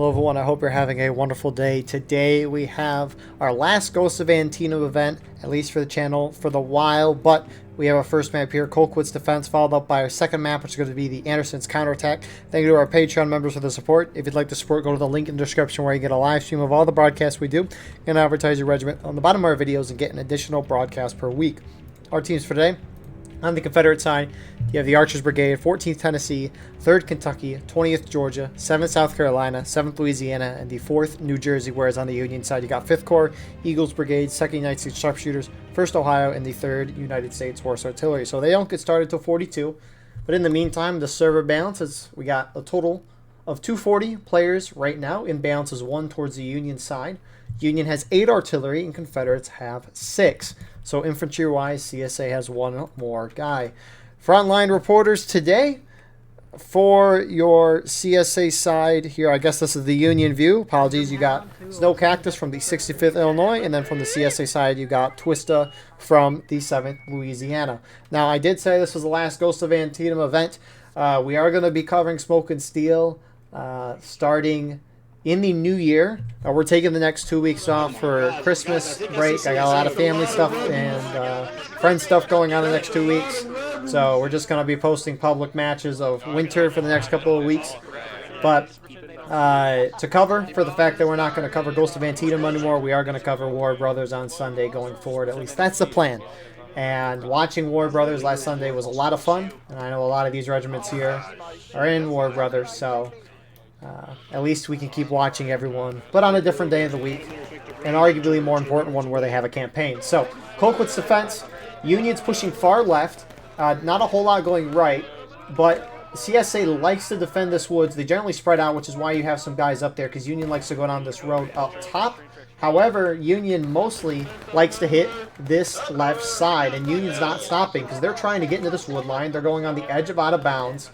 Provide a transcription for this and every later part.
Hello everyone, I hope you're having a wonderful day. Today we have our last Ghosts of Antietam event, at least for the channel, for the while, but we have our first map here, Colquitt's Defense, followed up by our second map, which is going to be the Anderson's Counterattack. Thank you to our Patreon members for the support. If you'd like to support, go to the link in the description where you get a live stream of all the broadcasts we do, and advertise your regiment on the bottom of our videos and get an additional broadcast per week. Our teams for today: on the Confederate side, you have the Archers Brigade, 14th Tennessee, 3rd Kentucky, 20th Georgia, 7th South Carolina, 7th Louisiana, and the 4th New Jersey, whereas on the Union side, you got 5th Corps, Eagles Brigade, 2nd United States Sharpshooters, 1st Ohio, and the 3rd United States Horse Artillery. So they don't get started till 42, but in the meantime, the server balance is, we got a total of 240 players right now. Imbalance is 1 towards the Union side. Union has 8 artillery, and Confederates have 6. So infantry-wise, CSA has 1 more guy. Frontline reporters today for your CSA side here. I guess this is the Union view. Apologies, you got Snow Cactus from the 65th Illinois, and then from the CSA side, you got Twista from the 7th Louisiana. Now, I did say this was the last Ghost of Antietam event. We are going to be covering Smoke and Steel starting in the new year. We're taking the next 2 weeks off for Christmas break. I got a lot of family stuff and friend stuff going on the next 2 weeks. So we're just going to be posting public matches of winter for the next couple of weeks. But to cover for the fact that we're not going to cover Ghost of Antietam anymore, we are going to cover War Brothers on Sunday going forward. At least that's the plan. And watching War Brothers last Sunday was a lot of fun. And I know a lot of these regiments here are in War Brothers, so at least we can keep watching everyone, but on a different day of the week, and arguably more important one where they have a campaign. So, Colquitt's Defense, Union's pushing far left, not a whole lot going right, but CSA likes to defend this woods. They generally spread out, which is why you have some guys up there, because Union likes to go down this road up top. However, Union mostly likes to hit this left side, and Union's not stopping, because they're trying to get into this wood line. They're going on the edge of out of bounds.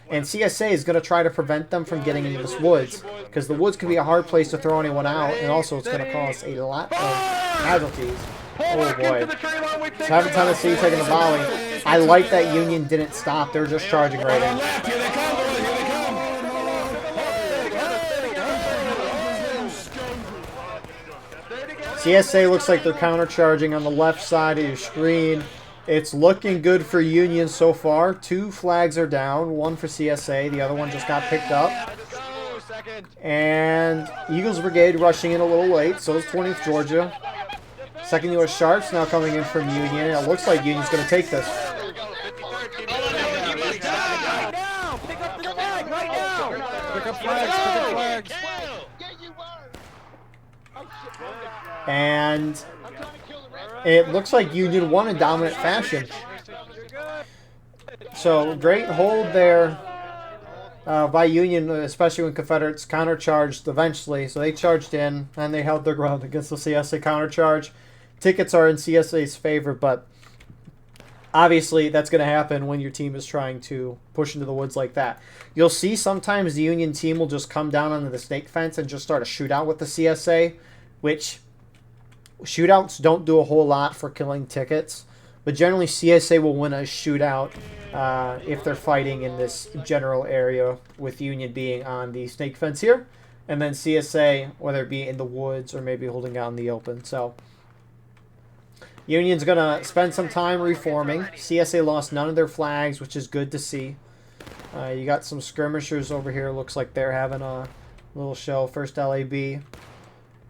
And CSA is going to try to prevent them from getting into this woods, because the woods can be a hard place to throw anyone out, and also it's going to cause a lot of casualties. Oh boy. 7th Tennessee taking a volley. I like that Union didn't stop. They were just charging right in. CSA looks like they're counter-charging on the left side of your screen. It's looking good for Union so far. 2 flags are down. 1 for CSA. The other one just got picked up. And Eagles Brigade rushing in a little late. So is 20th Georgia. 2nd U.S. Sharps now coming in from Union. It looks like Union's going to take this. And it looks like Union won in dominant fashion. So, great hold there by Union, especially when Confederates countercharged eventually. So they charged in, and they held their ground against the CSA countercharge. Tickets are in CSA's favor, but obviously that's going to happen when your team is trying to push into the woods like that. You'll see sometimes the Union team will just come down onto the snake fence and just start a shootout with the CSA, which shootouts don't do a whole lot for killing tickets, but generally CSA will win a shootout if they're fighting in this general area, with Union being on the snake fence here, and then CSA, whether it be in the woods or maybe holding out in the open. So Union's going to spend some time reforming. CSA lost none of their flags, which is good to see. You got some skirmishers over here. Looks like they're having a little show. 1st LAB.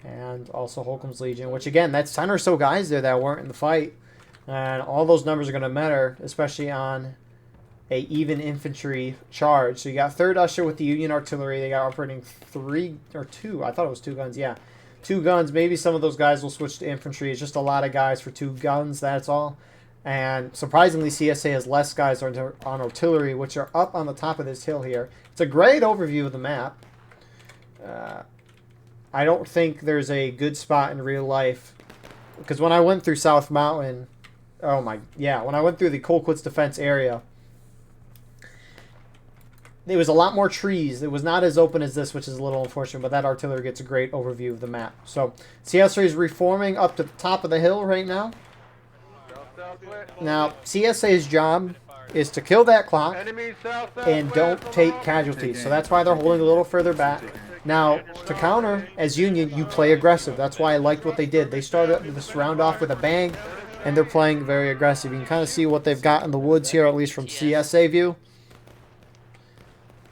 And also Holcomb's Legion, which again, that's 10 or so guys there that weren't in the fight. And all those numbers are going to matter, especially on a even infantry charge. So you got 3rd Usher with the Union Artillery. They got operating 3 or 2. I thought it was 2 guns. Yeah, 2 guns. Maybe some of those guys will switch to infantry. It's just a lot of guys for 2 guns. That's all. And surprisingly, CSA has less guys on artillery, which are up on the top of this hill here. It's a great overview of the map. I don't think there's a good spot in real life, because when I went through South Mountain, when I went through the Colquitt's Defense area, there was a lot more trees. It was not as open as this, which is a little unfortunate, but that artillery gets a great overview of the map. So CSA is reforming up to the top of the hill right now. Now, CSA's job is to kill that clock and don't take casualties. So that's why they're holding a little further back. Now, to counter, as Union, you play aggressive. That's why I liked what they did. They started this round off with a bang, and they're playing very aggressive. You can kind of see what they've got in the woods here, at least from CSA view.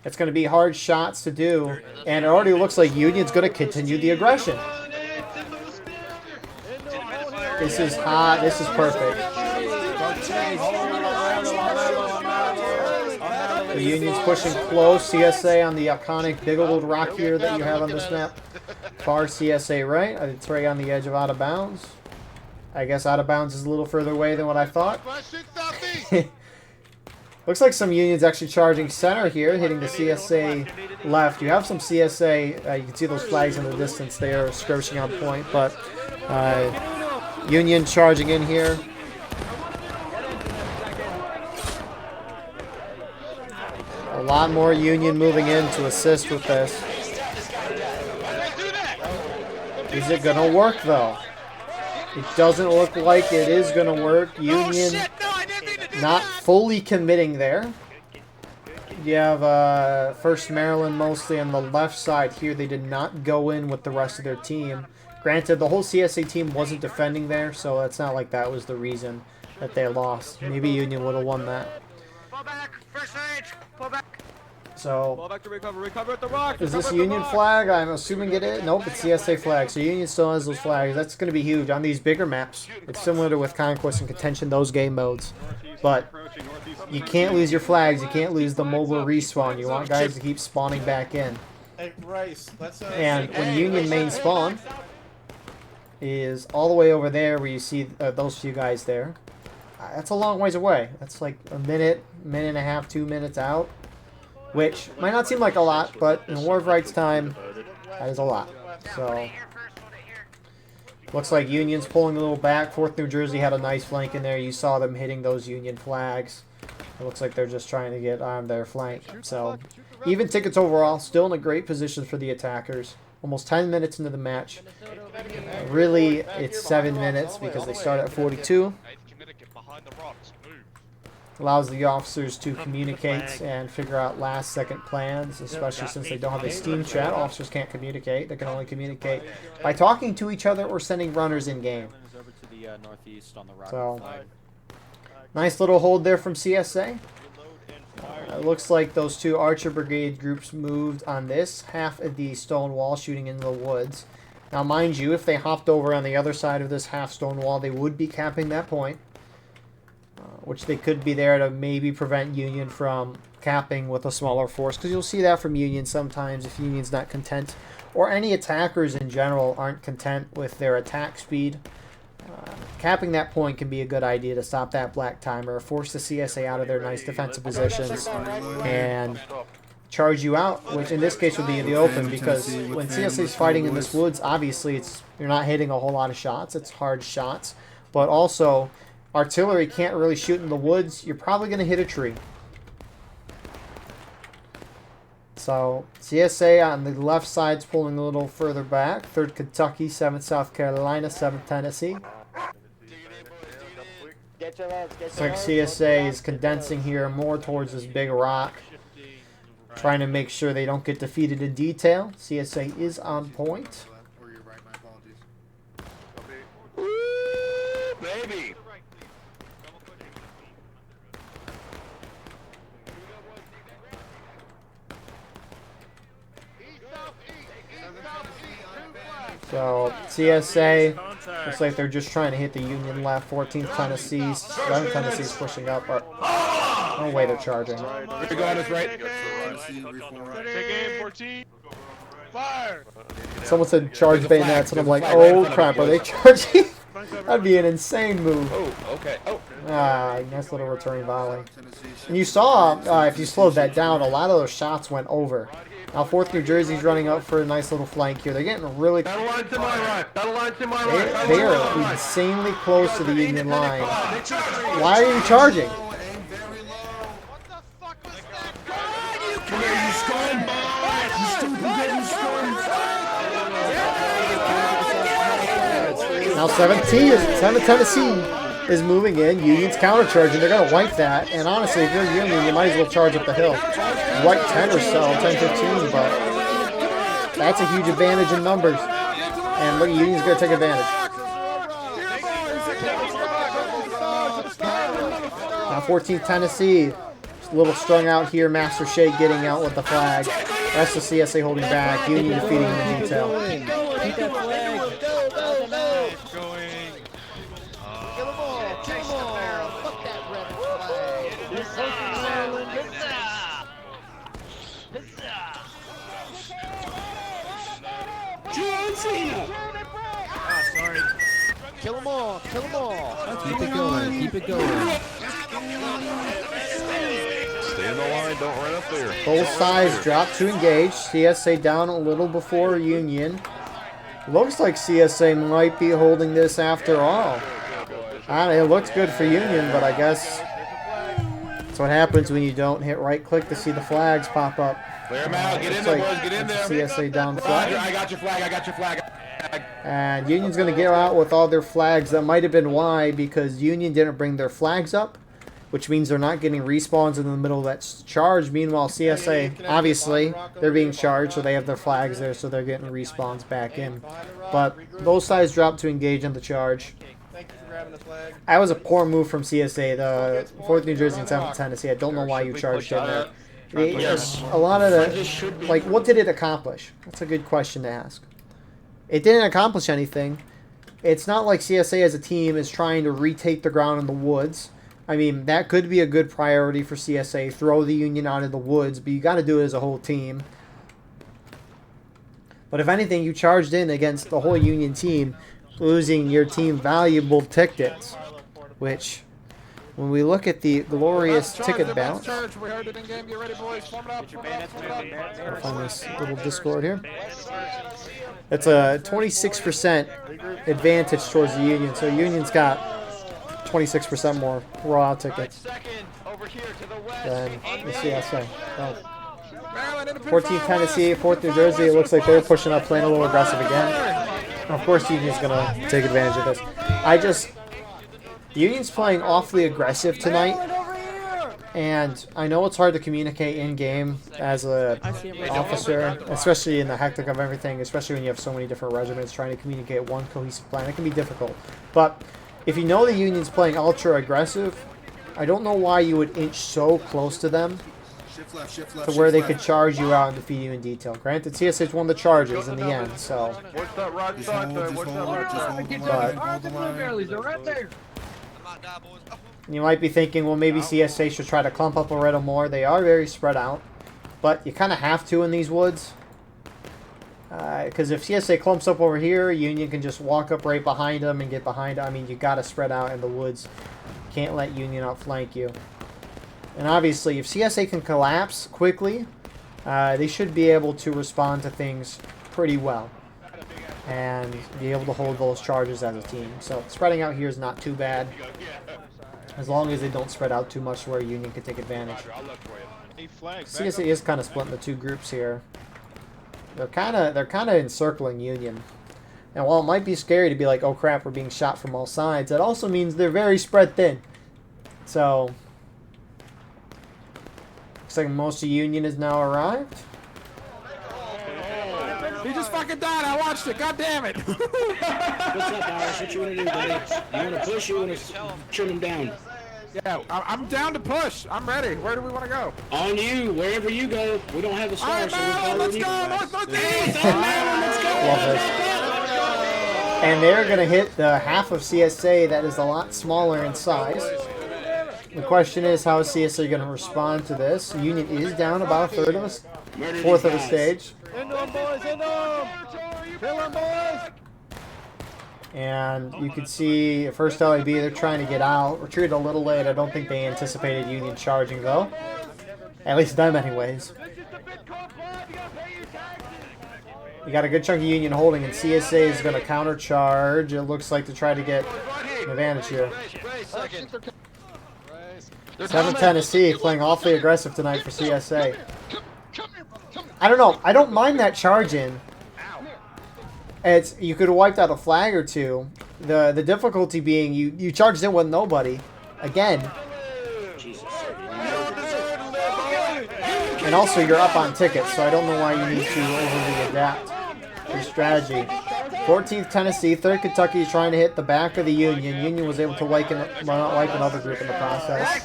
It's going to be hard shots to do, and it already looks like Union's going to continue the aggression. This is hot. This is perfect. The Union's pushing close. CSA on the iconic big old rock here that you have on this map. Far CSA right. It's right on the edge of out of bounds. I guess out of bounds is a little further away than what I thought. Looks like some Union's actually charging center here, hitting the CSA left. You have some CSA. You can see those flags in the distance. They are skirmishing on point, but Union charging in here. A lot more Union moving in to assist with this. Is it going to work, though? It doesn't look like it is going to work. Union not fully committing there. You have 1st Maryland mostly on the left side here. They did not go in with the rest of their team. Granted, the whole CSA team wasn't defending there, so it's not like that was the reason that they lost. Maybe Union would have won that. So, is this Union flag? I'm assuming it is. Nope, it's CSA flag. So Union still has those flags. That's going to be huge on these bigger maps. It's similar to with Conquest and Contention, those game modes. But you can't lose your flags. You can't lose the mobile respawn. You want guys to keep spawning back in. And when Union main spawn is all the way over there where you see those few guys there, that's a long ways away. That's like a minute, minute and a half, 2 minutes out. Which might not seem like a lot, but in War of Rights time, that is a lot. So, looks like Union's pulling a little back. 4th New Jersey had a nice flank in there. You saw them hitting those Union flags. It looks like they're just trying to get on their flank. So, even tickets overall, still in a great position for the attackers. Almost 10 minutes into the match. Really, it's 7 minutes because they start at 42. Allows the officers to communicate and figure out last-second plans, especially since they don't have a Steam chat. Officers can't communicate. They can only communicate by talking to each other or sending runners in-game. So, nice little hold there from CSA. It looks like those two Archer Brigade groups moved on this half of the stone wall, shooting into the woods. Now, mind you, if they hopped over on the other side of this half stone wall, they would be capping that point. Which they could be there to maybe prevent Union from capping with a smaller force. Because you'll see that from Union sometimes if Union's not content. Or any attackers in general aren't content with their attack speed. Capping that point can be a good idea to stop that black timer. Force the CSA out of their nice defensive positions. And charge you out. Which in this case would be in the open. Because when CSA is fighting in this woods, obviously you're not hitting a whole lot of shots. It's hard shots. But also, artillery can't really shoot in the woods. You're probably going to hit a tree. So, CSA on the left side's pulling a little further back. 3rd Kentucky, 7th South Carolina, 7th Tennessee. Looks like CSA is condensing here more towards this big rock. Trying to make sure they don't get defeated in detail. CSA is on point. Baby! So, CSA, looks like they're just trying to hit the Union left. 14th Tennessee, 11th Tennessee's pushing up. No way they're charging. You're going us right. Someone said charge bayonets, and I'm like, oh crap, are they charging? That'd be an insane move. Oh, okay. Oh. Ah, nice little return volley. And you saw, if you slowed that down, a lot of those shots went over. Now 4th New Jersey's running up for a nice little flank here. They're getting really... They are insanely close to the Union line. Why are you charging? Now 7th Tennessee is moving in. Union's countercharging. They're going to wipe that. And honestly, if you're Union, you might as well charge up the hill. Wipe 10 or so, 10, 15, but That's a huge advantage in numbers. And look, Union's going to take advantage. Now 14th Tennessee. Just a little strung out here. Master Shea getting out with the flag. Rest of CSA holding back. Union defeating in detail. Keep that flag. Sorry. Kill them all. Kill them all. Keep it going. Keep it going. Stay in the line. Don't run up there. Both sides drop to engage. CSA down a little before Union. Looks like CSA might be holding this after all. It looks good for Union, but I guess that's what happens when you don't hit right click to see the flags pop up. Clear them out. Get in there, boys. Get in there. CSA down Roger, flag. I got your flag. I got your flag. And Union's going to get out with all their flags. That might have been why, because Union didn't bring their flags up, which means they're not getting respawns in the middle of that charge. Meanwhile, CSA, obviously, they're being charged, so they have their flags there, so they're getting respawns back in. But both sides dropped to engage on the charge. That was a poor move from CSA, the 4th New Jersey and 7th Tennessee. I don't know why you charged in there. A lot of the, like, what did it accomplish? That's a good question to ask. It didn't accomplish anything. It's not like CSA as a team is trying to retake the ground in the woods. I mean, that could be a good priority for CSA. Throw the Union out of the woods, but you got to do it as a whole team. But if anything, you charged in against the whole Union team, losing your team valuable tickets, which, when we look at the glorious ticket balance, I'll find this little Discord here. It's a 26% advantage towards the Union, so Union's got 26% more raw tickets than the CSA. Oh. 14th Tennessee, 4th New Jersey. It looks like they're pushing up, playing a little aggressive again. And of course, Union's going to take advantage of this. Union's playing awfully aggressive tonight. And I know it's hard to communicate in-game as an officer, especially in the hectic of everything, especially when you have so many different regiments trying to communicate one cohesive plan. It can be difficult. But if you know the Union's playing ultra-aggressive, I don't know why you would inch so close to them to where they could charge you out and defeat you in detail. Granted, CSH won the charges in the end, so... You might be thinking, well, maybe CSA should try to clump up a little more. They are very spread out, but you kind of have to in these woods. Because if CSA clumps up over here, Union can just walk up right behind them and get behind them. I mean, you got to spread out in the woods. Can't let Union outflank you. And obviously, if CSA can collapse quickly, they should be able to respond to things pretty well and be able to hold those charges as a team. So spreading out here is not too bad, as long as they don't spread out too much where Union can take advantage. CSA is kind of split into two groups here. They're kind of encircling Union. And while it might be scary to be like, oh crap, we're being shot from all sides, that also means they're very spread thin. So looks like most of Union has now arrived. He just fucking died. I watched it. God damn it. What's up, Irish? What you want to do, buddy? You want to push? You want to trim him down? Yeah, I'm down to push. I'm ready. Where do we want to go? On you. Wherever you go. We don't have a star, All right, so we're Maryland, let's following you. go. Northeast. Let's go. Love this. And they're going to hit the half of CSA that is a lot smaller in size. The question is, how is CSA going to respond to this? Union is down about a third of a fourth of a stage. Into them, boys. Into them. Kill them, boys. And you can see first LAB, they're trying to get out. Retreated a little late. I don't think they anticipated Union charging, though. At least them, anyways. You got a good chunk of Union holding, and CSA is going to counter-charge. It looks like to try to get an advantage here. 7th Tennessee playing awfully aggressive tonight for CSA. I don't know. I don't mind that charge in. You could have wiped out a flag or two. The difficulty being you charged in with nobody. Again. Jesus. And also you're up on tickets, so I don't know why you need to overly adapt your strategy. 14th Tennessee, 3rd Kentucky is trying to hit the back of the Union. Union was able to wipe another group in the process.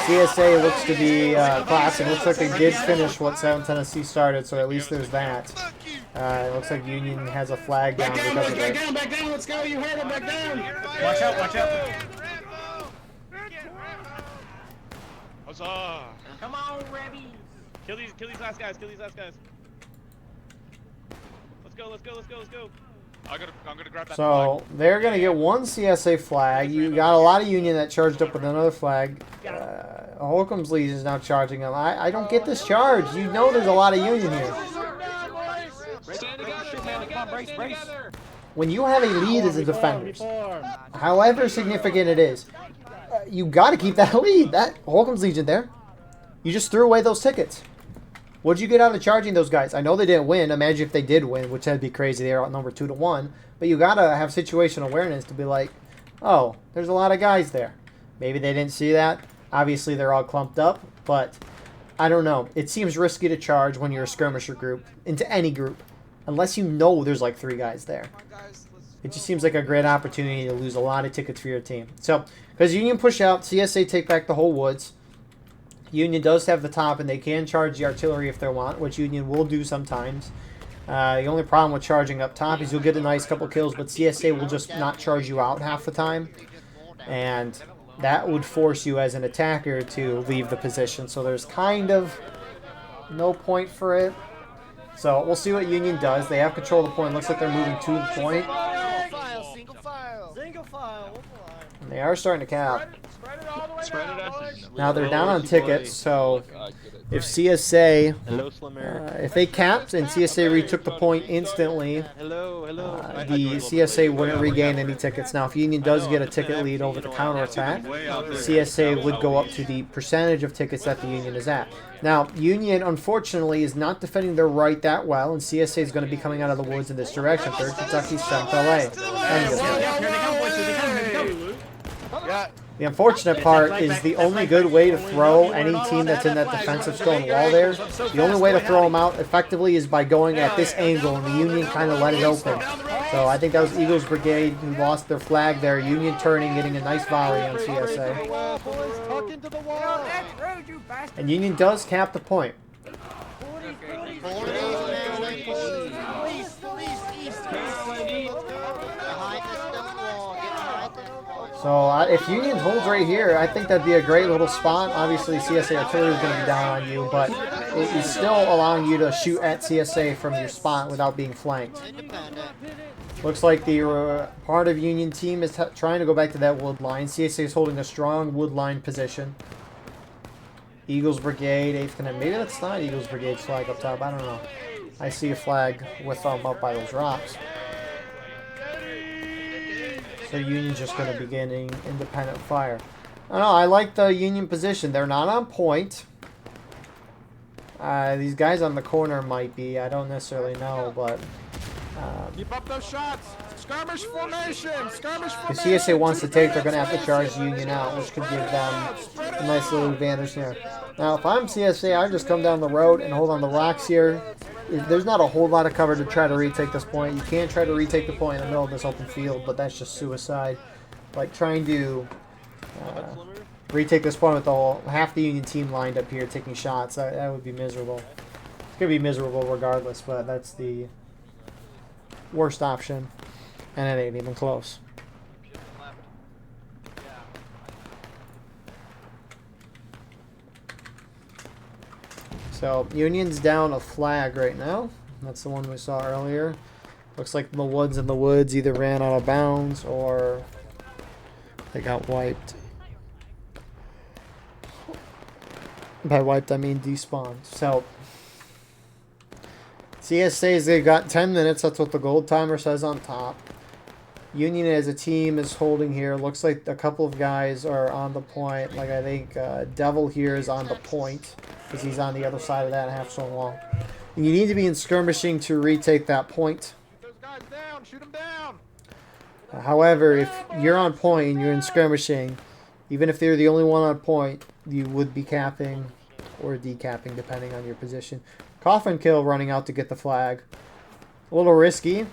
CSA looks to be classic. Looks like they did finish what 7th Tennessee started, so at least there's that. It looks like Union has a flag down because of it. Back down, let's go, you heard him, back down. Watch out, watch out. Huzzah! Come on, Rebby. Kill these last guys, kill these last guys. Let's go, let's go, let's go, let's go. I'm gonna grab that So they're gonna get one CSA flag. You got a lot of Union that charged up with another flag. Holcomb's Legion is now charging them. I don't get this charge. You know there's a lot of Union here. When you have a lead as a defender, however significant it is, you got to keep that lead. That Holcomb's Legion there, you just threw away those tickets. What'd you get out of charging those guys? I know they didn't win. Imagine if they did win, which that'd be crazy. They're outnumbered 2-1. But you gotta have situational awareness to be like, oh, there's a lot of guys there. Maybe they didn't see that. Obviously, they're all clumped up, but I don't know. It seems risky to charge when you're a skirmisher group into any group, unless you know there's like 3 guys there. It just seems like a great opportunity to lose a lot of tickets for your team. So, because Union push out, CSA take back the whole woods. Union does have the top, and they can charge the artillery if they want, which Union will do sometimes. The only problem with charging up top is you'll get a nice couple kills, but CSA will just not charge you out half the time. And that would force you as an attacker to leave the position. So there's kind of no point for it. So we'll see what Union does. They have control of the point. Looks like they're moving to the point. Single file. And they are starting to cap. Spread it out. Now they're down on tickets, so if CSA, if they capped and CSA retook the point instantly, the CSA wouldn't regain any tickets. Now, if Union does get a ticket lead over the counterattack, CSA would go up to the percentage of tickets that the Union is at. Now, Union, unfortunately, is not defending their right that well, and CSA is going to be coming out of the woods in this direction. 3rd Kentucky, 7th LA. The unfortunate part is the only good way to throw any team that's in that defensive stone wall there, the only way to throw them out effectively is by going at this angle, and the Union kind of let it open. So I think that was Eagles Brigade who lost their flag there. Union turning, getting a nice volley on CSA. And Union does cap the point. So if Union holds right here, I think that'd be a great little spot. Obviously, CSA artillery is going to be down on you, but it is still allowing you to shoot at CSA from your spot without being flanked. Looks like the part of Union team is trying to go back to that wood line. CSA is holding a strong wood line position. Eagles Brigade, 8th Connect. Maybe that's not Eagles Brigade's flag up top. I don't know. I see a flag with them up by those rocks. So Union's just going to be getting independent fire. I don't know. I like the Union position. They're not on point. These guys on the corner might be. I don't necessarily know, but... Keep up those shots. Skirmish formation. Skirmish formation. If CSA wants to take, they're going to have to charge Union out, which could give them a nice little advantage here. Now, if I'm CSA, I just come down the road and hold on the rocks here. There's not a whole lot of cover to try to retake this point. You can try to retake the point in the middle of this open field, but that's just suicide. Like trying to retake this point with half the Union team lined up here taking shots, that would be miserable. It's going to be miserable regardless, but that's the worst option, and it ain't even close. So Union's down a flag right now. That's the one we saw earlier. Looks like the Woods and the Woods either ran out of bounds or they got wiped. By wiped, I mean despawned. So CSA's they got 10 minutes. That's what the gold timer says on top. Union as a team is holding here. Looks like a couple of guys are on the point. Like I think Devil here is on the point because he's on the other side of that half stone wall. And you need to be in skirmishing to retake that point. Those guys down. Shoot them down. However, if you're on point and you're in skirmishing, even if they're the only one on point, you would be capping or decapping, depending on your position. Coffin kill running out to get the flag. A little risky,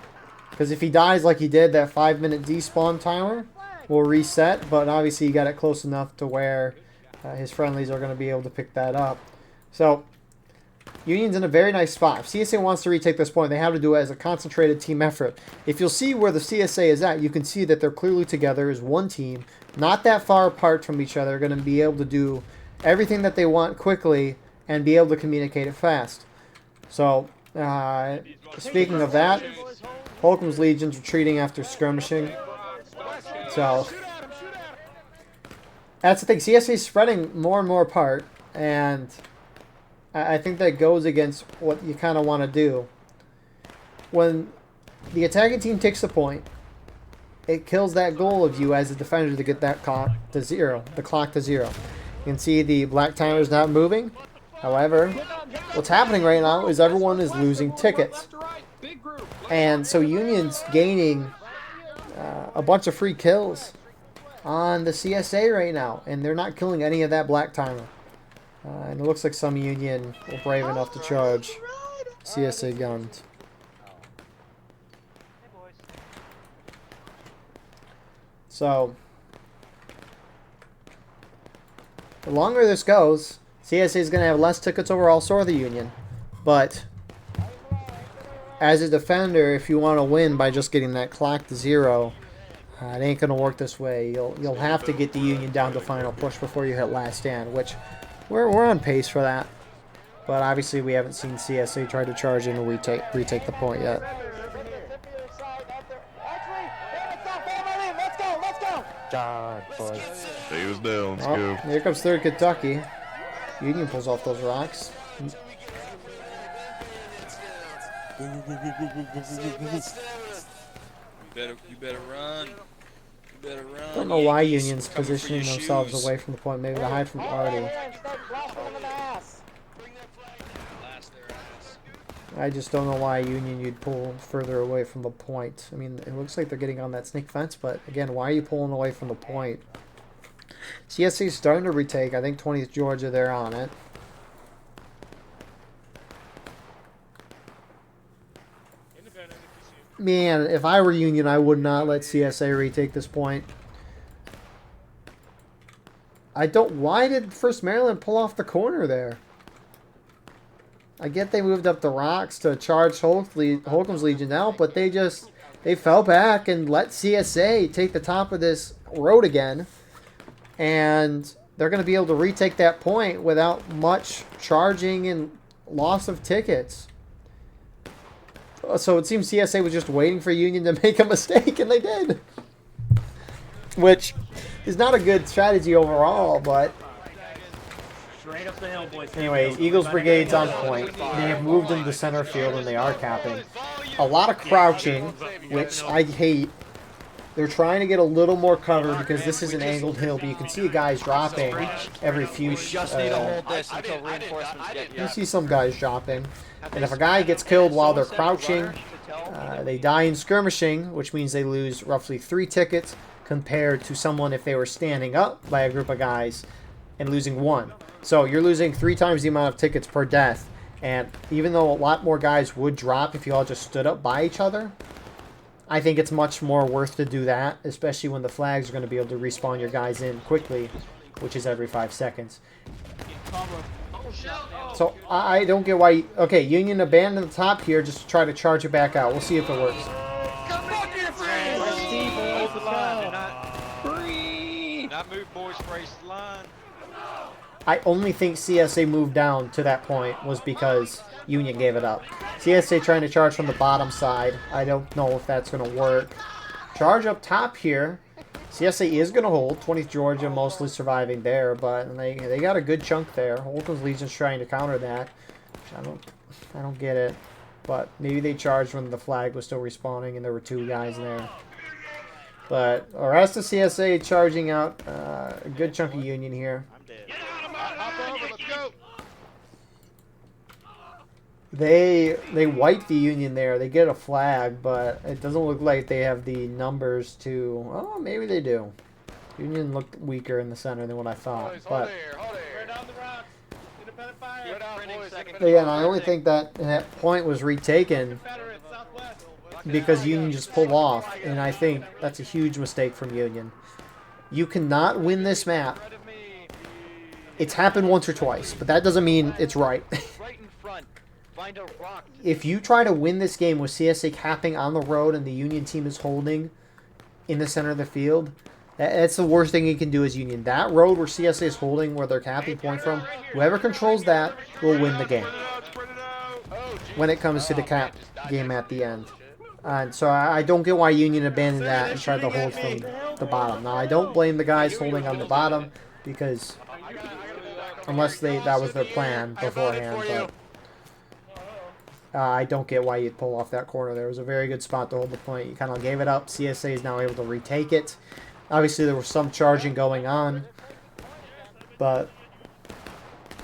because if he dies like he did, that 5-minute despawn timer will reset, but obviously he got it close enough to where his friendlies are going to be able to pick that up. So, Union's in a very nice spot. If CSA wants to retake this point, they have to do it as a concentrated team effort. If you'll see where the CSA is at, you can see that they're clearly together as one team, not that far apart from each other. They're going to be able to do everything that they want quickly and be able to communicate it fast. So, speaking of that, Holcomb's Legion's retreating after skirmishing. So, that's the thing. CSA is spreading more and more apart, and I think that goes against what you kind of want to do. When the attacking team takes the point, it kills that goal of you as a defender to get that clock to zero. The clock to zero. You can see the black timer is not moving. However, what's happening right now is everyone is losing tickets. And so Union's gaining a bunch of free kills on the CSA right now. And they're not killing any of that black timer. And it looks like some Union were brave enough to charge CSA guns. So, the longer this goes, CSA is going to have less tickets overall, so are the Union. But, as a defender, if you want to win by just getting that clock to zero, it ain't going to work this way. You'll have to get the Union down to final push before you hit last stand, which we're on pace for that. But obviously we haven't seen CSA try to charge in and retake the point yet. Stay us down. Let's go. Here comes 3rd Kentucky. Union pulls off those rocks. You better run. You better run. I don't know why Union's positioning themselves away from the point. Maybe to hide from Artie. I just don't know why Union you'd pull further away from the point. I mean, it looks like they're getting on that snake fence, but again, why are you pulling away from the point? CSC's starting to retake. I think 20th Georgia, they're on it. Man, if I were Union, I would not let CSA retake this point. I don't... Why did 1st Maryland pull off the corner there? I get they moved up the rocks to charge Holcomb's Legion out, but they fell back and let CSA take the top of this road again. And they're going to be able to retake that point without much charging and loss of tickets. So it seems CSA was just waiting for Union to make a mistake, and they did. Which is not a good strategy overall, but... Straight up the hill, boys. Anyways, Eagles Brigade's on point. They have moved into the center field, and they are capping. A lot of crouching, which I hate. They're trying to get a little more cover because this is an angled hill, but you can see guys dropping every few... We just need to hold this until reinforcements get here. You see some guys dropping. And if a guy gets killed while they're crouching, they die in skirmishing, which means they lose roughly 3 tickets compared to someone if they were standing up by a group of guys and losing 1. So you're losing 3 times the amount of tickets per death. And even though a lot more guys would drop if you all just stood up by each other, I think it's much more worth to do that, especially when the flags are going to be able to respawn your guys in quickly, which is every 5 seconds. So I don't get why... Okay, Union abandoned the top here just to try to charge it back out. We'll see if it works. Not move, boys. Race the line. I only think CSA moved down to that point was because Union gave it up. CSA trying to charge from the bottom side. I don't know if that's going to work. Charge up top here. CSA is going to hold. 20th Georgia mostly surviving there, but they got a good chunk there. Holcomb's Legion's trying to counter that. I don't get it. But maybe they charged when the flag was still respawning and there were 2 guys there. But the rest of CSA charging out a good chunk of Union here. They wipe the Union there. They get a flag, but it doesn't look like they have the numbers to... Oh, maybe they do. Union looked weaker in the center than what I thought. But Yeah, and I only think that that point was retaken because Union just pulled off, and I think that's a huge mistake from Union. You cannot win this map. It's happened once or twice, but that doesn't mean it's right. If you try to win this game with CSA capping on the road and the Union team is holding in the center of the field, that's the worst thing you can do as Union. That road where CSA is holding, where they're capping point from, whoever controls that will win the game when it comes to the cap game at the end. And so I don't get why Union abandoned that and tried to hold from the bottom. Now, I don't blame the guys holding on the bottom because unless that was their plan beforehand, but I don't get why you'd pull off that corner. There was a very good spot to hold the point. You kind of gave it up. CSA is now able to retake it. Obviously, there was some charging going on, but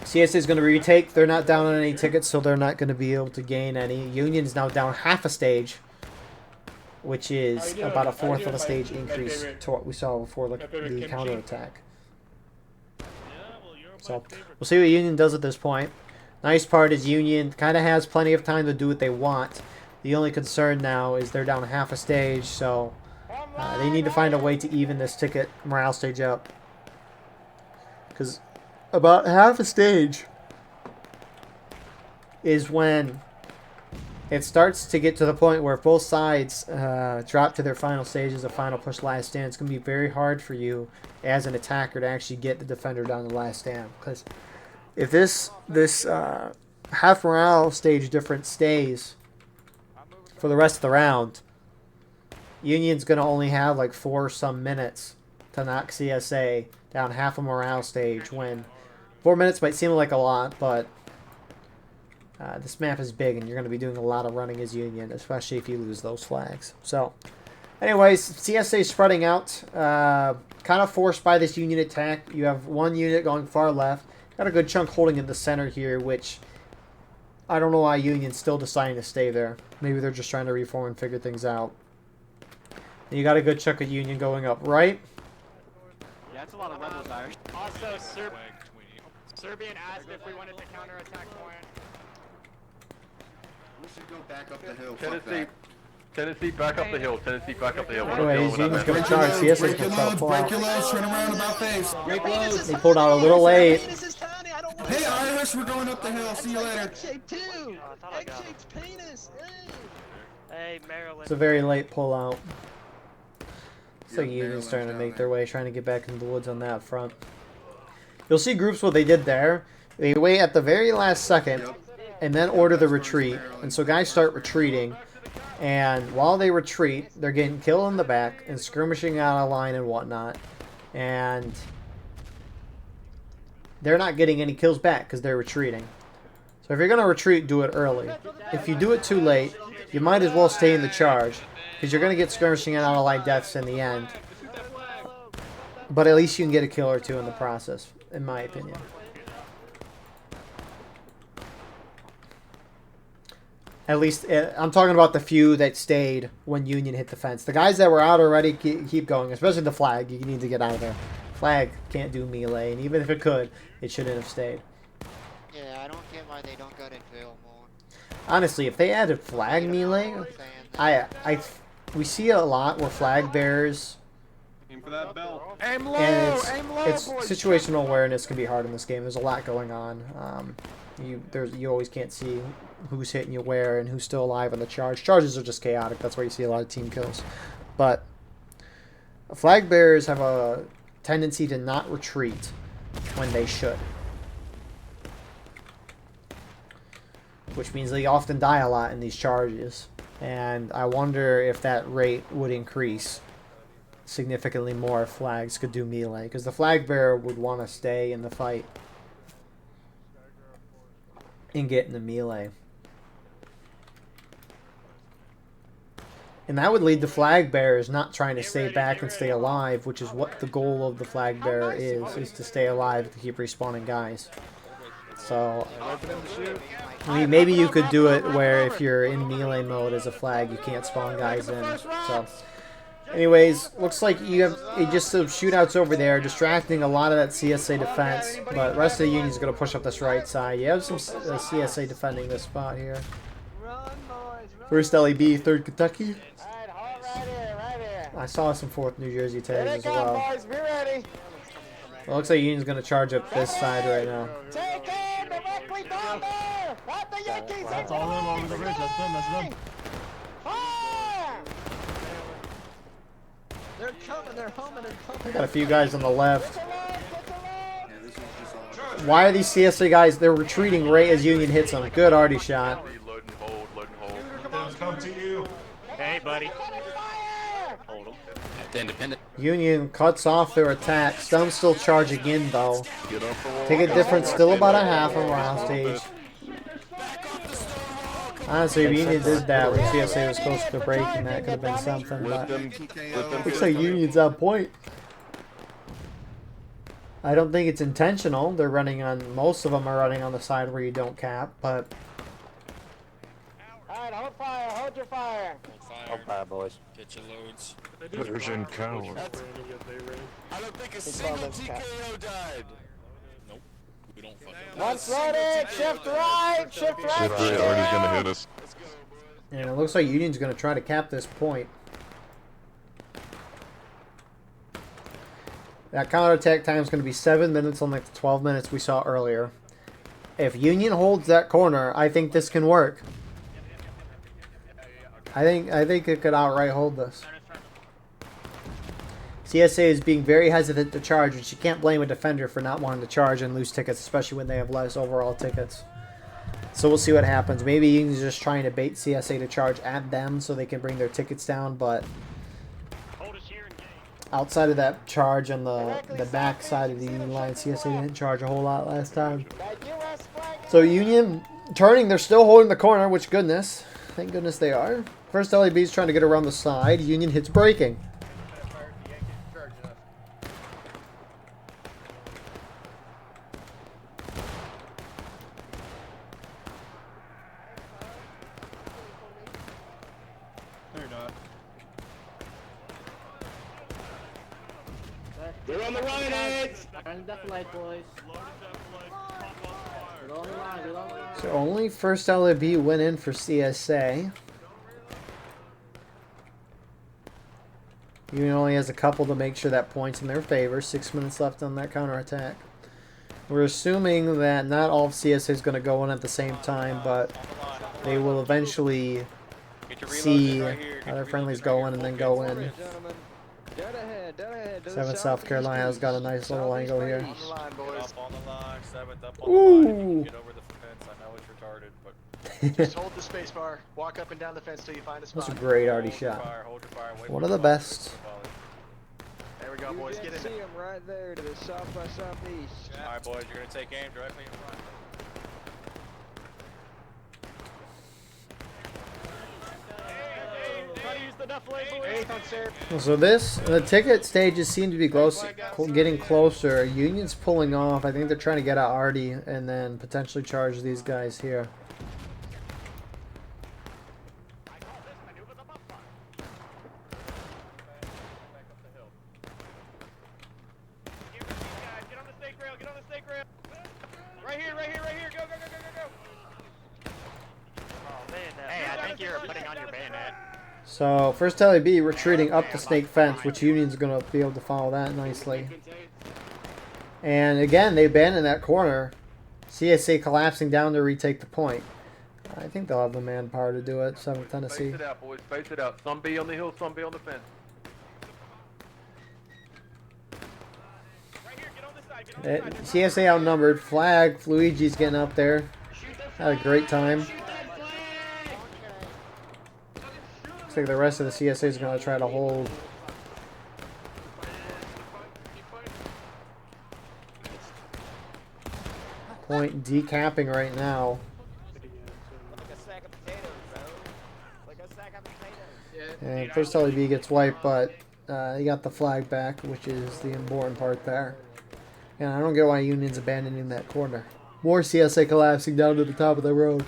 CSA is going to retake. They're not down on any tickets, so they're not going to be able to gain any. Union is now down half a stage, which is about a fourth of a stage increase to what we saw before the counterattack. So we'll see what Union does at this point. Nice part is Union kind of has plenty of time to do what they want. The only concern now is they're down half a stage, so they need to find a way to even this ticket morale stage up. Because about half a stage is when it starts to get to the point where if both sides drop to their final stages of final push last stand, it's going to be very hard for you as an attacker to actually get the defender down the last stand. Because if this half morale stage difference stays for the rest of the round, Union's going to only have like 4 some minutes to knock CSA down half a morale stage, when 4 minutes might seem like a lot, but this map is big and you're going to be doing a lot of running as Union, especially if you lose those flags. So anyways, CSA spreading out, kind of forced by this Union attack. You have one unit going far left. Got a good chunk holding in the center here, which I don't know why Union's still deciding to stay there. Maybe they're just trying to reform and figure things out. And you got a good chunk of Union going up right. Yeah, that's a lot of rebels, Irish. Also, Serbian asked if we wanted to counterattack point. We should go back up the hill. Tennessee, back up the hill. Tennessee, back up the hill. Anyways, Union's going to charge. CSA's going to try to pull out. Break your loads, turn around about face. Break loads. They pulled out a little late. Hey, Irish, we're going up the hill. See you later. Hey, Maryland. It's a very late pull out. So Union's starting to make their way, trying to get back into the woods on that front. You'll see groups what they did there. They wait at the very last second and then order the retreat. And so guys start retreating. And while they retreat, they're getting killed in the back and skirmishing out of line and whatnot. And they're not getting any kills back because they're retreating. So if you're going to retreat, do it early. If you do it too late, you might as well stay in the charge, because you're going to get skirmishing and out-of-line deaths in the end. But at least you can get a kill or two in the process, in my opinion. At least, I'm talking about the few that stayed when Union hit the fence. The guys that were out already keep going, especially the flag. You need to get out of there. Flag can't do melee, and even if it could, it shouldn't have stayed. Yeah, I don't get why they don't go to drill more. Honestly, if they added flag melee, we see a lot where flag bearers, Aim for that bell. Aim low! and Aim low, it's boys! situational awareness can be hard in this game. There's a lot going on. You always can't see who's hitting you where and who's still alive on the charge. Charges are just chaotic. That's why you see a lot of team kills. But flag bearers have a tendency to not retreat when they should, which means they often die a lot in these charges. And I wonder if that rate would increase significantly more if flags could do melee, because the flag bearer would want to stay in the fight and get in the melee. And that would lead to flag bearers not trying to stay back and stay alive, which is what the goal of the flag bearer is to stay alive, to keep respawning guys. So, I mean, maybe you could do it where if you're in melee mode as a flag, you can't spawn guys in. So, Anyways, looks like you have just some shootouts over there, distracting a lot of that CSA defense. But the rest of the Union's going to push up this right side. You have some CSA defending this spot here. First LEB, 3rd Kentucky. Alright, hold right here, right here. I saw some 4th New Jersey Here tags they as come, well. boys. Be ready. Well, looks like Union's going to charge up this side right now. Take aim directly down there. Let the Yankees That's all them over the ridge. That's them. That's them. Fire! They're coming, they're humming and pumping. Got a few guys on the left. Why are these CSA guys? They're retreating right as Union hits them. Good arty shot. Load and hold, load and hold. Come to you. Hey, buddy. Hold him. The independent. Union cuts off their attack. Some still charging in though. Get off the wall. Take a difference, still about a half of round stage. Honestly, if Union did that when CSA was close to breaking, that could have been something. Let But them looks like Union's on point. I don't think it's intentional. They're running on, most of them are running on the side where you don't cap, but Alright, hold fire. Hold your fire. Hold fire, boys. Get your loads. Version count. I don't think a single TKO died. Nope. We don't fucking. Once loaded, shift right, shift right. Artie's gonna hit us. and it looks like Union's going to try to cap this point. That counterattack time is going to be 7 minutes unlike the 12 minutes we saw earlier. If Union holds that corner, I think this can work. I think it could outright hold this. CSA is being very hesitant to charge, and she can't blame a defender for not wanting to charge and lose tickets, especially when they have less overall tickets. So we'll see what happens. Maybe Union's just trying to bait CSA to charge at them so they can bring their tickets down, but outside of that charge on the back side of the Union line, CSA didn't charge a whole lot last time. So Union turning, they're still holding the corner, which goodness. Thank goodness they are. First LEB's trying to get around the side. Union hits breaking. They're on the right edge. So only first LAB went in for CSA. Union only has a couple to make sure that point's in their favor. 6 minutes left on that counterattack. We're assuming that not all of CSA is going to go in at the same time, but they will eventually see how their friendlies go in and then go in. 7th South Carolina's got a nice little angle here. On the line, 7th up on Ooh. the line. Get over the fence. I know it's retarded, but Just hold the space bar. Walk up and down the fence till you find a spot. That's a great arty hold your shot. fire, hold your fire, wait One for of the volley, best. There we go, boys. Get in. See him right there to the south by southeast. All right, boys, you're gonna take aim directly in front. So the ticket stages seem to be getting closer. Union's pulling off. I think they're trying to get out Artie and then potentially charge these guys here. Hey, I think you're putting on your bayonet. So first LAB retreating up the snake fence, which Union's going to be able to follow that nicely. And again, they abandon that corner. CSA collapsing down to retake the point. I think they'll have the manpower to do it. 7th Tennessee. Space it out, boys. Space it out. Some be on the hill, some be on the fence. CSA outnumbered. Flag. Luigi's getting up there. Had a great time. Looks like the rest of the CSA is going to try to hold. Point decapping right now. And first LEB gets wiped, but he got the flag back, which is the important part there. And I don't get why Union's abandoning that corner. More CSA collapsing down to the top of the road.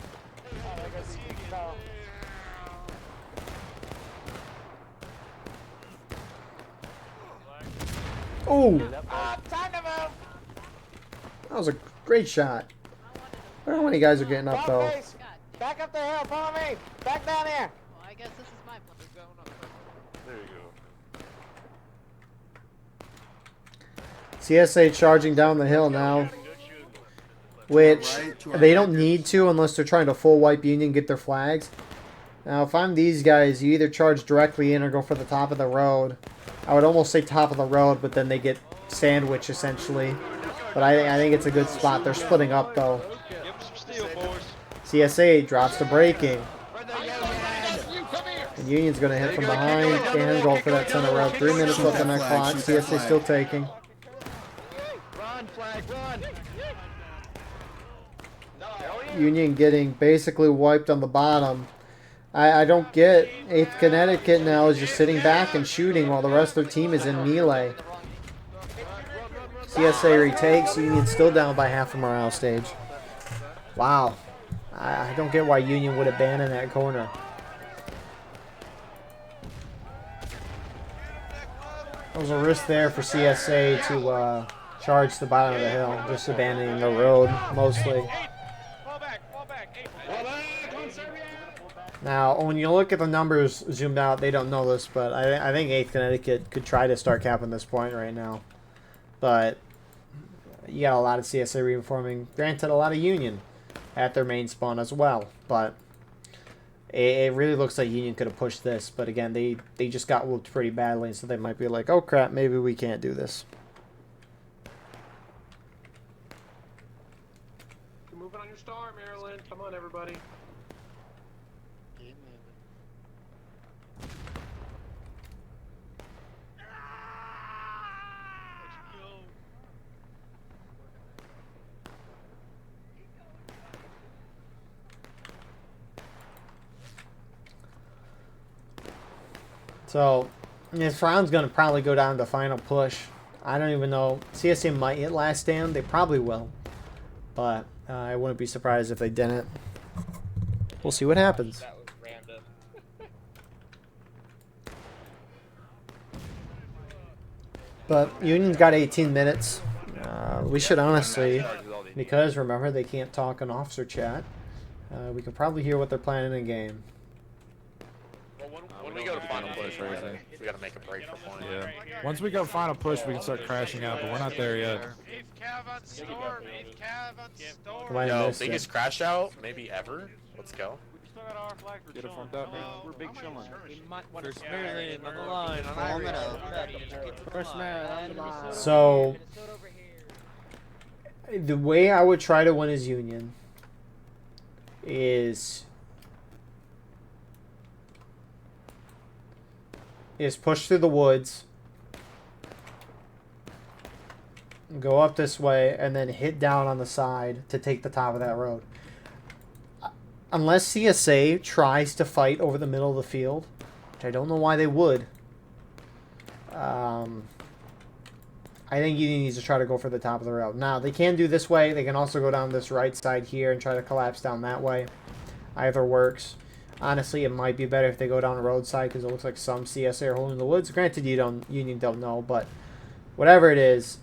Oh, Time to move! that was a great shot. I don't know how many guys are getting up though. Face. Back up the hill, follow me! Back down here! Well, I guess this is my plan. We're going up first. There you go. CSA charging down the hill now, which they don't need to unless they're trying to full wipe Union and get their flags. Now, if I'm these guys, you either charge directly in or go for the top of the road. I would almost say top of the road, but then they get sandwiched essentially. But I think it's a good spot. They're splitting up though. CSA drops the braking. And Union's going to hit from behind and go for that center road. 3 minutes left on that clock. CSA still taking. Run, flag, run! Union getting basically wiped on the bottom. I don't get 8th Connecticut now is just sitting back and shooting while the rest of their team is in melee. CSA retakes. Union still down by half a morale stage. Wow. I don't get why Union would abandon that corner. There was a risk there for CSA to charge the bottom of the hill, just abandoning the road mostly. Now, when you look at the numbers zoomed out, they don't know this, but I think 8th Connecticut could try to start capping this point right now. But you got a lot of CSA reforming. Granted, a lot of Union at their main spawn as well. But it really looks like Union could have pushed this. But again, they just got whooped pretty badly, so they might be like, oh crap, maybe we can't do this. You're moving on your star, Maryland. Come on, everybody. So, this round's going to probably go down to final push. I don't even know. CSA might hit last stand. They probably will. But I wouldn't be surprised if they didn't. We'll see what happens. That was random. But Union's got 18 minutes. We should honestly, because remember they can't talk in officer chat, we can probably hear what they're planning in game. When we go to final push, right? We gotta make a break for point. Yeah. Once we go final push, we can start crashing out, but we're not there yet. Come on, Yo, missed biggest it. crash out maybe ever. Let's go. Get it formed up, man. We're big chillin'. First Maryland on the line. First Maryland on the line. So, the way I would try to win as Union is push through the woods, go up this way, and then hit down on the side to take the top of that road. Unless CSA tries to fight over the middle of the field, which I don't know why they would, I think Union needs to try to go for the top of the road. Now, they can do this way. They can also go down this right side here and try to collapse down that way. Either works. Honestly, it might be better if they go down the roadside because it looks like some CSA are holding the woods. Granted, Union don't know, but whatever it is,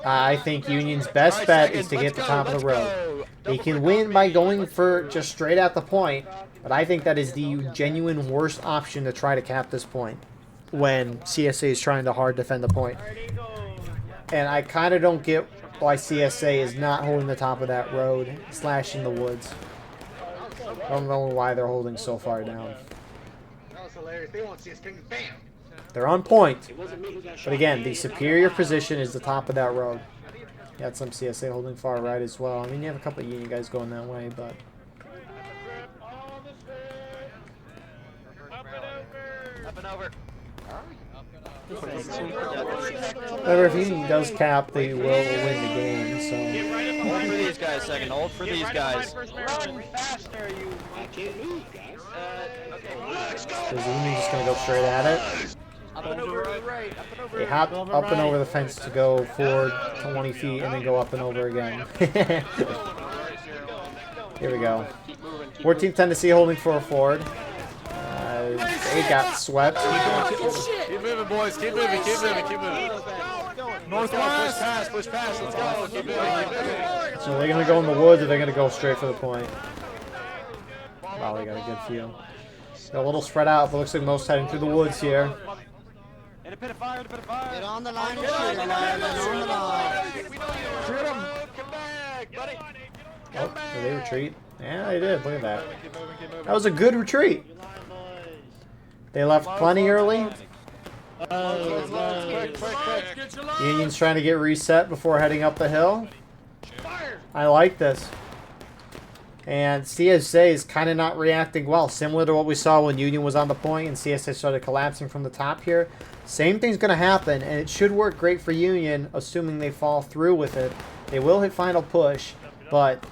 I think Union's best bet is to get the top of the road. They can win by going for just straight at the point, but I think that is the genuine worst option to try to cap this point when CSA is trying to hard defend the point. And I kind of don't get why CSA is not holding the top of that road, slashing the woods. I don't know why they're holding so far down. That was hilarious. They won't see us coming. Bam! They're on point. But again, the superior position is the top of that road. You got some CSA holding far right as well. I mean, you have a couple of Union guys going that way, but... Up and over. However, if Union does cap, they will win the game, so... Hold for these guys, second. Hold for these guys. Run faster, you. I can't move, guys. Is Union just going to go straight at it? Up and over to the right. Up and over. They hop up and over the fence to go forward 20 feet and then go up and over again. Here we go. 14th Tennessee holding for a forward. They got swept. Keep moving. moving, boys. Keep moving, keep moving, keep moving. Northwest. Push past, let's go. Keep moving, keep moving. So they're gonna go in the woods, or they're gonna go straight for the point. Wow, they got a good feel. They're a little spread out, but looks like most heading through the woods here. In a pit of fire, in a pit of fire. Get on the line and shoot him, man. Get on the line. Shoot him. Come back, buddy. Oh, did they retreat? Yeah, they did. Look at that. That was a good retreat. They left plenty early. Union's trying to get reset before heading up the hill. I like this. And CSA is kind of not reacting well, similar to what we saw when Union was on the point and CSA started collapsing from the top here. Same thing's going to happen, and it should work great for Union, assuming they fall through with it. They will hit final push, but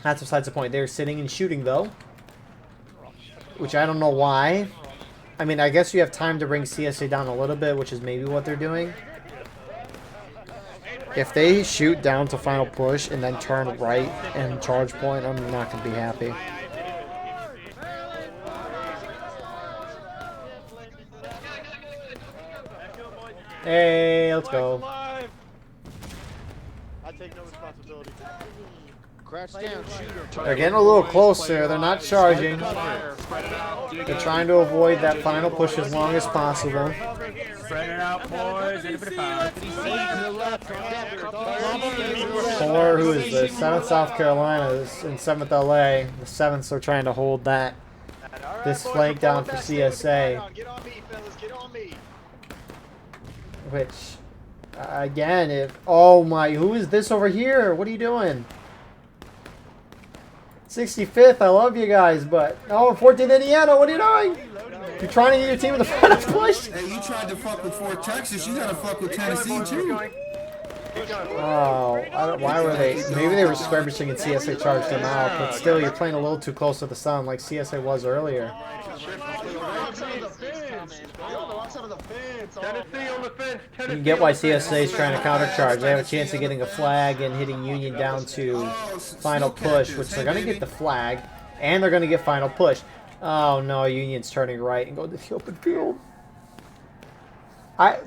that's besides the point. They're sitting and shooting, though, which I don't know why. I mean, I guess you have time to bring CSA down a little bit, which is maybe what they're doing. If they shoot down to final push and then turn right and charge point, I'm not going to be happy. Hey, let's go. I take no responsibility. Crouch down, shooter. They're getting a little closer. They're not charging. They're trying to avoid that final push as long as possible. Spread it out, boys. In a pit of fire. Four, who is the 7th South Carolina, is in 7th LA. The 7ths are trying to hold that. This flank down for CSA. Get on me, fellas. Get on me. Which, again, if... Oh my, who is this over here? What are you doing? 65th, I love you guys, but... Oh, 14th Indiana, what are you doing? You're trying to get your team in the final push? Hey, you tried to fuck with Fort Texas. You gotta fuck with Tennessee too. Oh, I don't, why were they... Maybe they were skirmishing and CSA charged them out, but still, you're playing a little too close to the sun like CSA was earlier. Tennessee on the fence. You can get why CSA is trying to countercharge. They have a chance of getting a flag and hitting Union down to final push, which they're going to get the flag, and they're going to get final push. Oh no, Union's turning right and go to the open field.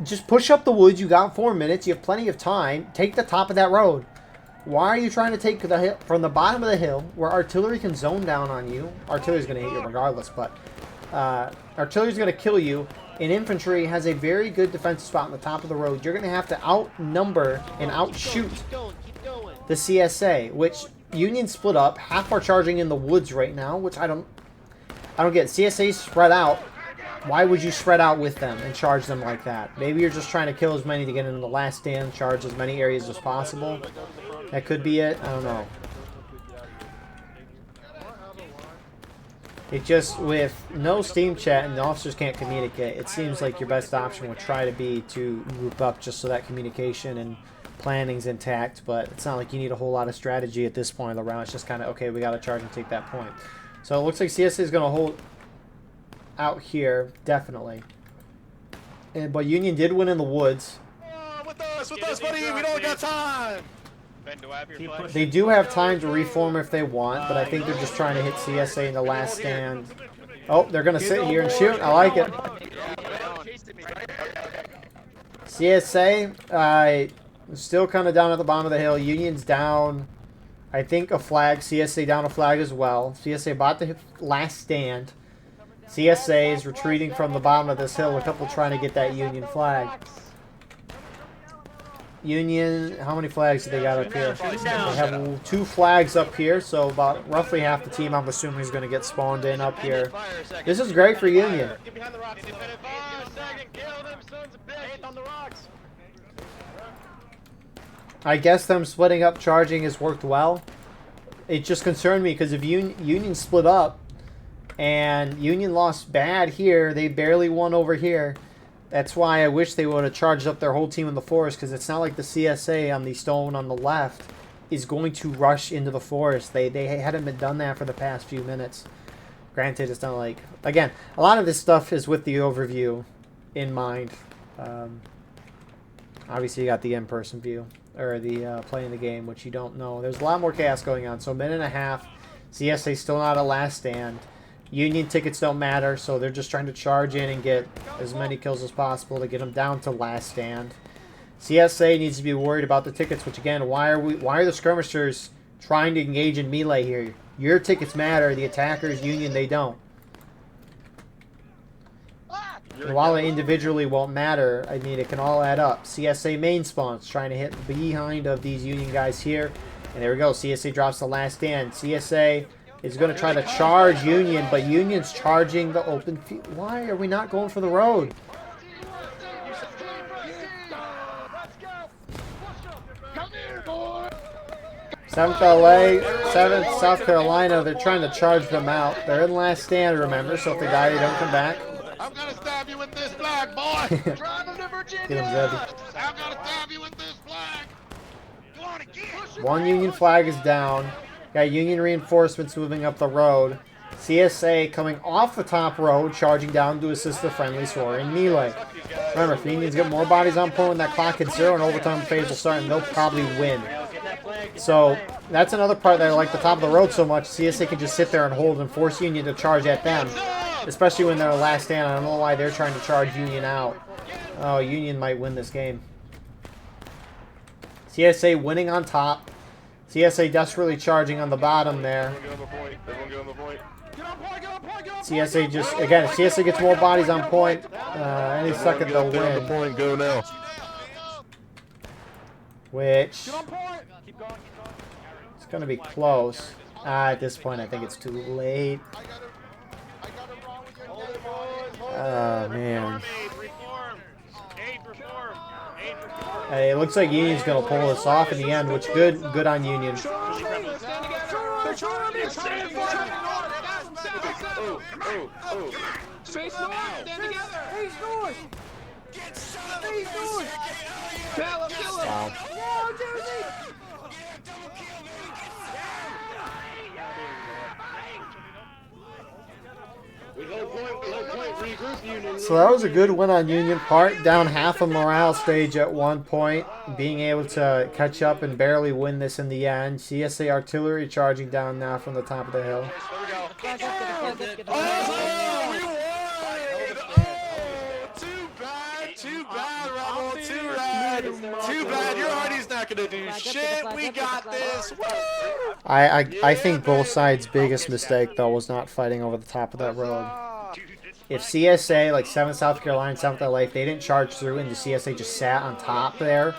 Just push up the woods. You got 4 minutes. You have plenty of time. Take the top of that road. Why are you trying to take the hill from the bottom of the hill where artillery can zone down on you? Artillery's going to hit you regardless, but artillery's going to kill you. And infantry has a very good defensive spot on the top of the road. You're going to have to outnumber and outshoot the CSA, which Union split up. Half are charging in the woods right now, which I don't get. CSA spread out. Why would you spread out with them and charge them like that? Maybe you're just trying to kill as many to get into the last stand, charge as many areas as possible. That could be it. I don't know. It just, with no Steam chat and the officers can't communicate, it seems like your best option would try to be to group up just so that communication and planning's intact, but it's not like you need a whole lot of strategy at this point of the round. It's just kind of, okay, we got to charge and take that point. So it looks like CSA is going to hold out here, definitely. But Union did win in the woods. With us, buddy. We don't got time. Ben, do I have your flag? They do have time to reform if they want, but I think they're just trying to hit CSA in the last stand. Oh, they're going to sit here and shoot. I like it. CSA, still kind of down at the bottom of the hill. Union's down, I think, a flag. CSA down a flag as well. CSA bought the last stand. CSA is retreating from the bottom of this hill. A couple trying to get that Union flag. Union, how many flags do they got up here? They have 2 flags up here, so about roughly half the team, I'm assuming, is going to get spawned in up here. This is great for Union. I guess them splitting up charging has worked well. It just concerned me because if Union split up and Union lost bad here, they barely won over here. That's why I wish they would have charged up their whole team in the forest, because it's not like the CSA on the stone on the left is going to rush into the forest. They hadn't been done that for the past few minutes. Granted, it's not like... Again, a lot of this stuff is with the overview in mind. Obviously, you got the in-person view, or the playing the game, which you don't know. There's a lot more chaos going on. So, minute and a half. CSA still not at last stand. Union tickets don't matter, so they're just trying to charge in and get as many kills as possible to get them down to last stand. CSA needs to be worried about the tickets, which again, why are the skirmishers trying to engage in melee here? Your tickets matter, the attackers, Union, they don't. And while it individually won't matter, I mean, it can all add up. CSA main spawns trying to hit behind of these Union guys here. And there we go. CSA drops the last stand. CSA is going to try to charge Union, but Union's charging the open field. Why are we not going for the road? 7th LA, 7th South Carolina, they're trying to charge them out. They're in last stand, remember, so if they die, they don't come back. I'm gonna stab you with this flag, boy! Drive him to Virginia! Get him, Zebby. I'm gonna stab you with this flag! You wanna get? One Union flag is down. Got Union reinforcements moving up the road. CSA coming off the top road, charging down to assist the friendly soaring melee. Remember, if the Unions get more bodies on point when that clock hits 0 and overtime phase will start, and they'll probably win. So that's another part that I like the top of the road so much. CSA can just sit there and hold and force Union to charge at them. Especially when they're last stand. I don't know why they're trying to charge Union out. Oh, Union might win this game. CSA winning on top. CSA desperately charging on the bottom there. CSA just, again, if CSA gets more bodies on point, any second they'll win. Go now. Which, it's going to be close. At this point, I think it's too late. Oh, man. Hey, it looks like Union's going to pull this off in the end, which good on Union. Face north! Stand together! Face north! Face north! Kill him! Kill him! Wow. No, Jersey! So that was a good win on Union part. Down half a morale stage at one point. Being able to catch up and barely win this in the end. CSA artillery charging down now from the top of the hill. Too bad, Rebel. Too bad. Too bad. Your Artie's not gonna do shit. We got this. Woo! I think both sides' biggest mistake, though, was not fighting over the top of that road. If CSA, like 7th South Carolina, 7th LA, if they didn't charge through and the CSA just sat on top there,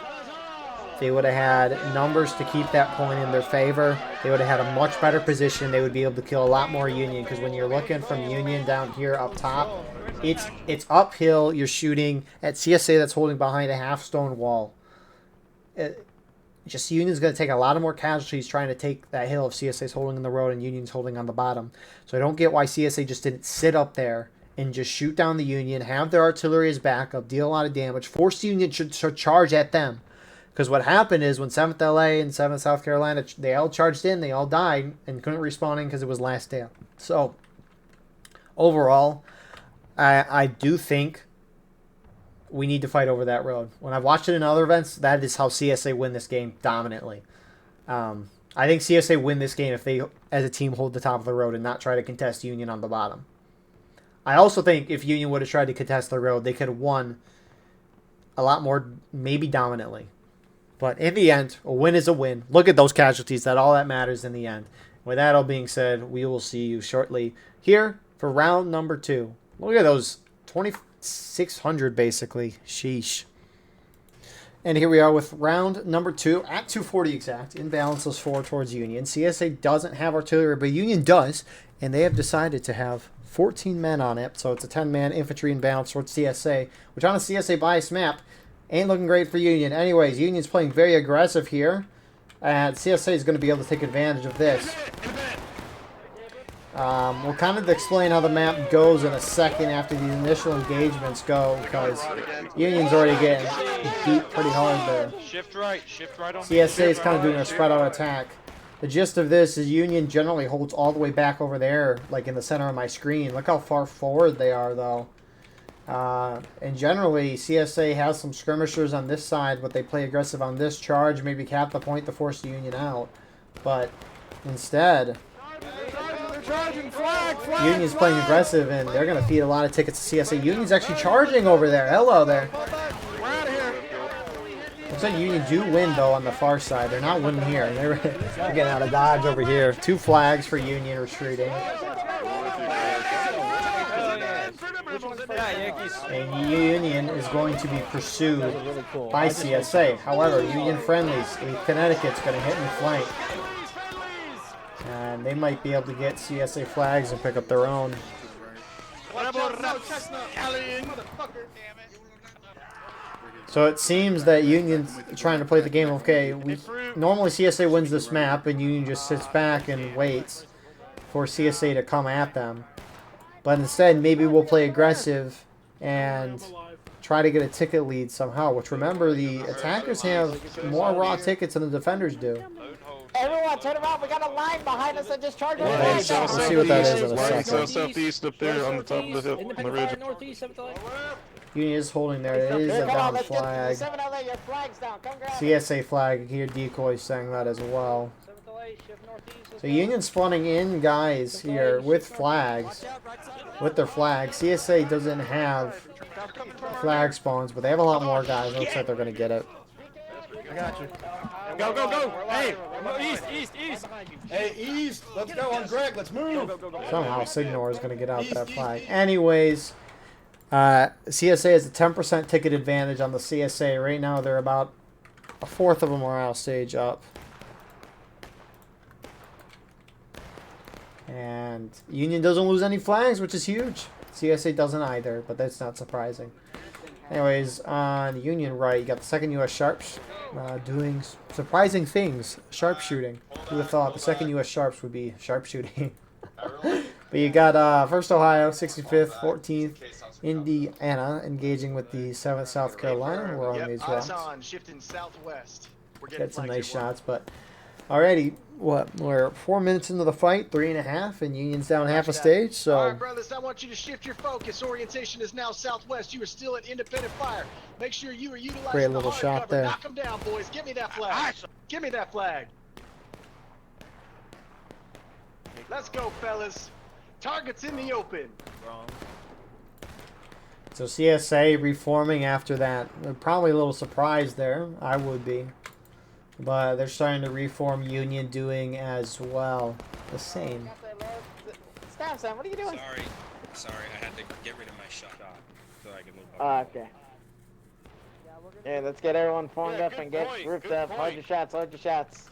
they would have had numbers to keep that point in their favor. They would have had a much better position. They would be able to kill a lot more Union, because when you're looking from Union down here up top, it's uphill. You're shooting at CSA that's holding behind a half-stone wall. Just Union's going to take a lot of more casualties trying to take that hill if CSA's holding in the road and Union's holding on the bottom. So I don't get why CSA just didn't sit up there and just shoot down the Union, have their artillery as backup, deal a lot of damage, force the Union to charge at them. Because what happened is when 7th LA and 7th South Carolina, they all charged in, they all died, and couldn't respawn in because it was last stand. So, overall, I do think we need to fight over that road. When I've watched it in other events, that is how CSA win this game dominantly. I think CSA win this game if they, as a team, hold the top of the road and not try to contest Union on the bottom. I also think if Union would have tried to contest the road, they could have won a lot more, maybe dominantly. But in the end, a win is a win. Look at those casualties. That's all that matters in the end. With that all being said, we will see you shortly here for round number 2. Look at those 2,600 basically. Sheesh. And here we are with round number 2 at 240 exact. Imbalances 4 towards Union. CSA doesn't have artillery, but Union does. And they have decided to have 14 men on it. So it's a 10-man infantry imbalance towards CSA, which on a CSA bias map ain't looking great for Union. Anyways, Union's playing very aggressive here. And CSA is going to be able to take advantage of this. We'll kind of explain how the map goes in a second after these initial engagements go, because Union's already getting beat pretty hard there. Shift right on CSA is kind of doing a spread out attack. The gist of this is Union generally holds all the way back over there, like in the center of my screen. Look how far forward they are, though. And generally, CSA has some skirmishers on this side, but they play aggressive on this charge, maybe cap the point to force the Union out. But instead, Union's playing aggressive, and they're going to feed a lot of tickets to CSA. Union's actually charging over there. Hello there. Looks like Union do win, though, on the far side. They're not winning here. They're getting out of dodge over here. 2 flags for Union retreating. And Union is going to be pursued by CSA. However, Union friendlies, Connecticut's going to hit in the flank. And they might be able to get CSA flags and pick up their own. So it seems that Union's trying to play the game, okay, normally CSA wins this map and Union just sits back and waits for CSA to come at them. But instead, maybe we'll play aggressive and try to get a ticket lead somehow. Which, remember, the attackers have more raw tickets than the defenders do. Everyone, turn around. We got a line behind us that just charged over. Let's see what that is in a second. Southeast up there on the top of the hill, on the ridge. Union is holding there. It is a down flag. CSA flag. Here, decoy saying that as well. So Union's spawning in guys here with flags, with their flags. CSA doesn't have flag spawns, but they have a lot more guys. It looks like they're going to get it. I got you. Go, go, go! Hey, east! Hey, east! Let's go on Greg, let's move! Somehow Signor is going to get out that flag. Anyways, CSA has a 10% ticket advantage on the CSA. Right now they're about a fourth of a morale stage up. And Union doesn't lose any flags, which is huge. CSA doesn't either, but that's not surprising. Anyways, on the Union right, you got the 2nd U.S. Sharps doing surprising things. Sharpshooting. Who would have thought the 2nd U.S. Sharps would be sharpshooting? But you got 1st Ohio, 65th, 14th, Indiana engaging with the 7th South Carolina. We're on these routes. Get some nice shots, but already, we're 4 minutes into the fight, 3.5, and Union's down half a stage, so... Alright, brothers, I want you to shift your focus. Orientation is now southwest. You are still at independent fire. Make sure you are utilizing Great the little hard shot cover. there. Knock them down, boys. Give me that flag. Give me that flag. Let's go, fellas. Targets in the open. So CSA reforming after that. They're probably a little surprised there. I would be. But they're starting to reform. Union doing as well. The same. Sam, what are you doing? Sorry, I had to get rid of my shot so I could move. Okay. Yeah, let's get everyone formed up and get roofed up. Hold your shots, hold your shots.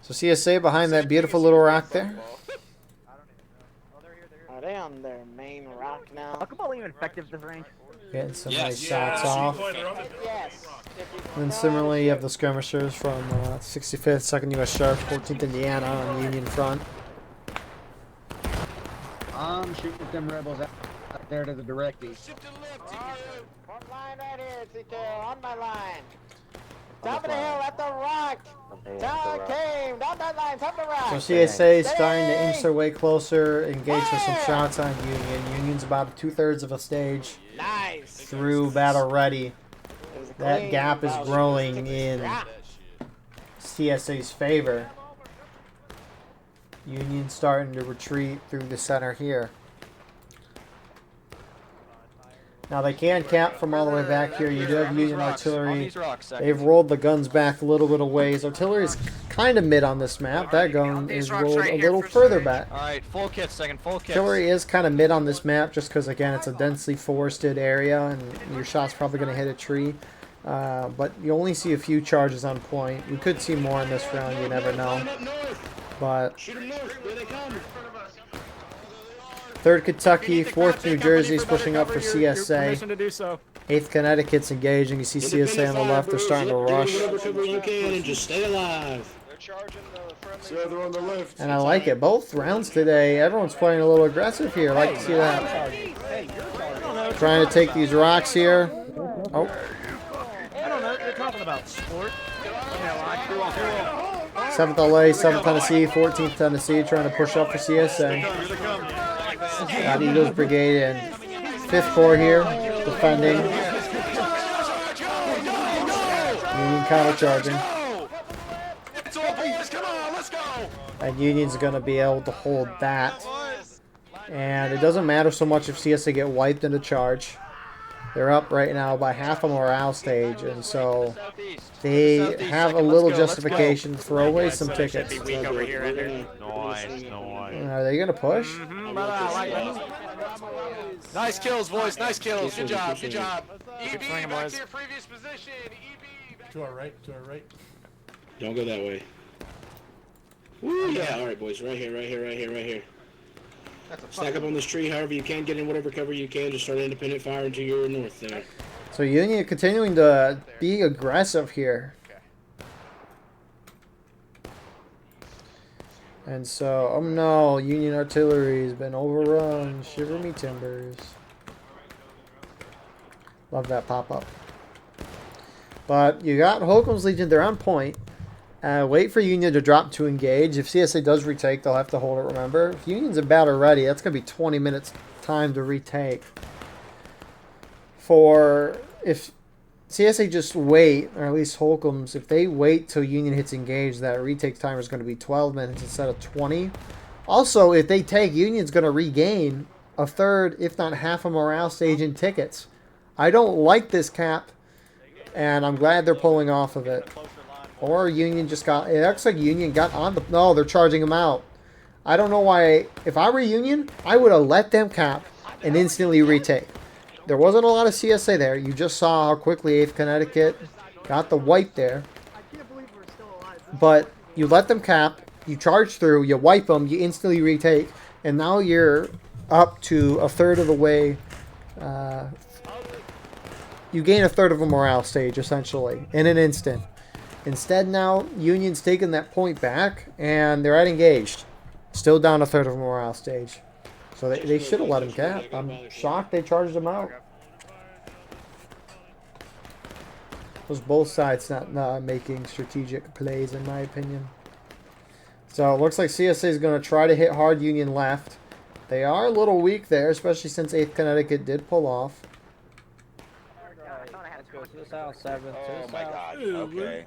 So CSA behind that beautiful little rock there. Are they on their main rock now? Come on, even effective this range. Getting some nice shots off. Yes. And similarly, you have the skirmishers from 65th, 2nd U.S. Sharps, 14th Indiana on the Union front. I'm shooting with them rebels out there to the directies. Front line right here, TK, on my line. Top of the hill at the rock. Down came, down that line, top of the rock. So CSA is starting to inch their way closer, engage with some shots on Union. Union's about 2/3 of a stage through battle ready. That gap is growing in CSA's favor. Union starting to retreat through the center here. Now they can cap from all the way back here. You do have Union artillery. They've rolled the guns back a little bit of ways. Artillery is kind of mid on this map. That gun is rolled a little further back. Alright, full kit, second, full kit. Artillery is kind of mid on this map just because, again, it's a densely forested area and your shot's probably going to hit a tree. But you only see a few charges on point. You could see more in this round. You never know. But 3rd Kentucky, 4th New Jersey is pushing up for CSA. 8th Connecticut's engaging. You see CSA on the left. They're starting to rush. You can and just stay alive. And I like it. Both rounds today, everyone's playing a little aggressive here. I like to see that. Trying to take these rocks here. Oh. I don't know what you're talking about, sport. 7th LA, 7th Tennessee, 14th Tennessee trying to push up for CSA. Got Eagles Brigade and 5th Corps here, defending. Union counter charging. Come on, let's go! And Union's going to be able to hold that. And it doesn't matter so much if CSA get wiped in the charge. They're up right now by half a morale stage, and so they have a little justification to throw away some tickets. Weak over here, Ender. Are they going to push? Nice kills, boys. Nice kills. Good job. Good job. EB, back to your previous position. EB, To our right, to our right. Don't go that way. Woo, yeah. All right, boys. Right here, right here, right here, right here. Stack up on this tree however you can. Get in whatever cover you can. Just start independent fire into your north there. So Union continuing to be aggressive here. And so, oh no, Union artillery has been overrun. Shiver me timbers. Love that pop-up. But you got Holcomb's Legion, they're on point. Wait for Union to drop to engage. If CSA does retake, they'll have to hold it, remember. If Union's in battle ready, that's going to be 20 minutes time to retake. If CSA just wait, or at least Holcomb's, if they wait till Union hits engage, that retake timer is going to be 12 minutes instead of 20. Also, if they take, Union's going to regain a third, if not half a morale stage in tickets. I don't like this cap, and I'm glad they're pulling off of it. Or Union just got... It looks like Union got on the... No, they're charging them out. I don't know why... If I were Union, I would have let them cap and instantly retake. There wasn't a lot of CSA there. You just saw how quickly 8th Connecticut got the wipe there. But you let them cap, you charge through, you wipe them, you instantly retake, and now you're up to a third of the way. You gain a third of a morale stage, essentially, in an instant. Instead now, Union's taking that point back, and they're at engaged. Still down a third of a morale stage. So they should have let him cap. I'm shocked they charged him out. It was both sides not making strategic plays, in my opinion. So it looks like CSA is going to try to hit hard Union left. They are a little weak there, especially since 8th Connecticut did pull off. Oh my god, okay.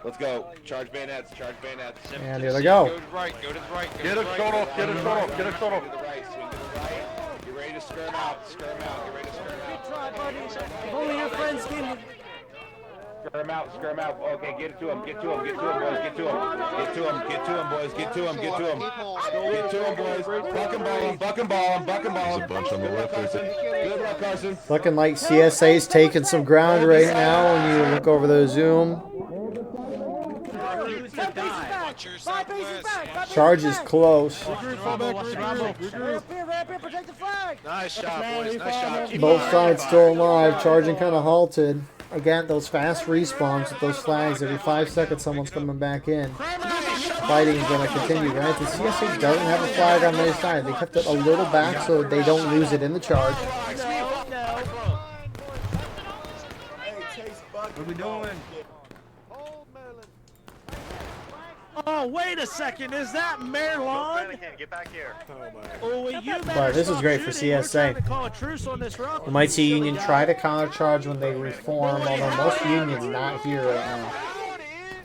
Let's go. Charge bayonets, charge bayonets. And here they go. Go to the right, go to the right. Get a short off, get a short off, get a short off. Swing to the right, swing to the right. Get ready to skirm out, skirm out, get ready to skirm out. Only your friends can. Skirm out. Okay, get to him, get to him, get to him, boys, get to him. Get to him, get to him, boys, get to him, get to him. Get to him, boys. Buck and ball him, buck and ball him, buck and ball him. There's a bunch on the left, Carson. Good luck, Carson. Looking like CSA's taking some ground right now when you look over the zoom. Charge is close. Nice shot, boys. Nice shot. Both sides still alive. Charging kind of halted. Again, those fast respawns with those flags. Every 5 seconds, someone's coming back in. Fighting is going to continue. Granted, CSA doesn't have a flag on their side. They kept it a little back so they don't lose it in the charge. What are we doing? Oh, wait a second. Is that Maryland? Get back here. Oh, you But this is great for CSA. You might see Union try to countercharge when they reform, although most Union's not here right now.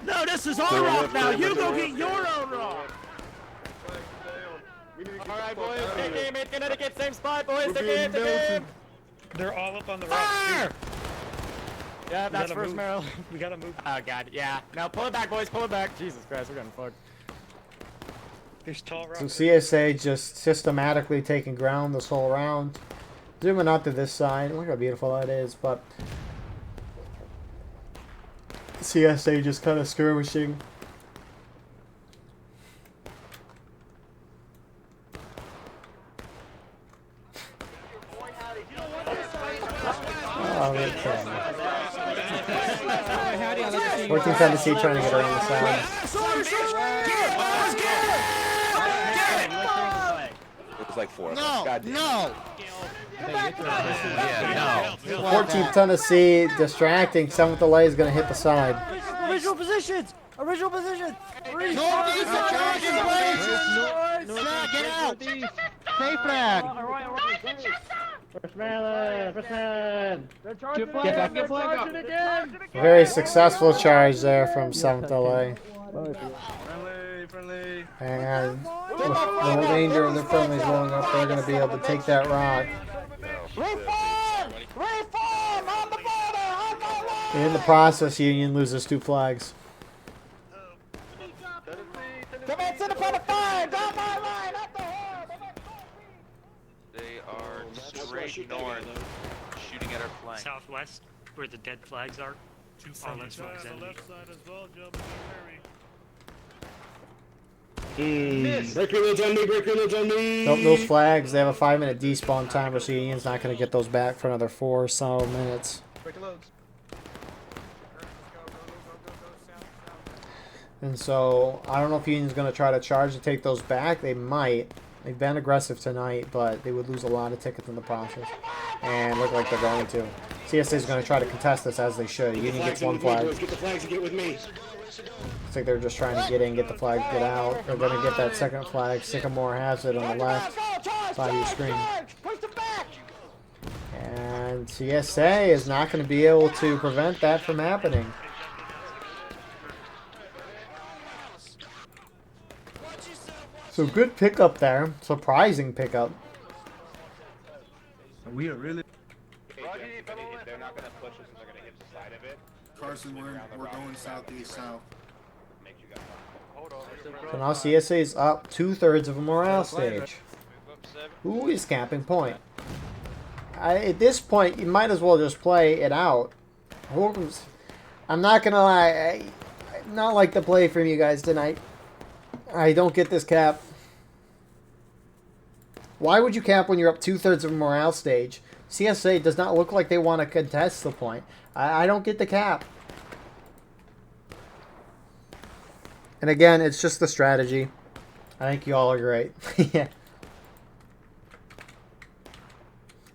No, this is our rock now. You go get your own rock. Alright, boys. Take game. 8th Connecticut. Same spot, boys. Take game. Take game. They're all up on the rock. Fire! Yeah, that's first move. Merrill. We gotta move. Oh, God. Yeah. Now pull it back, boys. Pull it back. Jesus Christ. We're getting fucked. There's tall rocks. So CSA just systematically taking ground this whole round. Zooming out to this side. Look how beautiful that is, but CSA just kind of skirmishing. Oh, okay. 14 Tennessee trying to get around the side. It was like 4 of us. No, God damn. no. 14th Tennessee distracting. 7th delay is going to hit the side. Original positions. Original position. Get out. Safe flag. First man. Get flag. Very successful charge there from 7th LA. And with the remainder of the friendlies rolling up, they're going to be able to take that rock. Reform! Reform! On the border! On my line! In the process, Union loses 2 flags. Commence independent fire! Down my line! Up the hill! They are straight north, shooting at our flank. Southwest, where the dead flags are. 2 flags enemy. Break reloads on me, break reloads on me! Nope, those flags, they have a 5-minute despawn timer, so Union's not going to get those back for another 4 or so minutes. And so, I don't know if Union's going to try to charge to take those back. They might. They've been aggressive tonight, but they would lose a lot of tickets in the process. And look like they're going to. CSA is going to try to contest this as they should. Union gets 1 flag. Get the flags and get with me. Looks like they're just trying to get in, get the flag, get out. They're going to get that second flag. Sycamore has it on the left side of your screen. And CSA is not going to be able to prevent that from happening. So good pickup there. Surprising pickup. We are really. If they're not going to push us and they're going to hit the side of it. Carson, we're going southeast south. So now CSA is up 2/3 of a morale stage. Who is capping point? At this point, you might as well just play it out. I'm not going to lie. I'm not like the play from you guys tonight. I don't get this cap. Why would you cap when you're up 2/3 of a morale stage? CSA does not look like they want to contest the point. I don't get the cap. And again, it's just the strategy. I think you all are great. Yeah.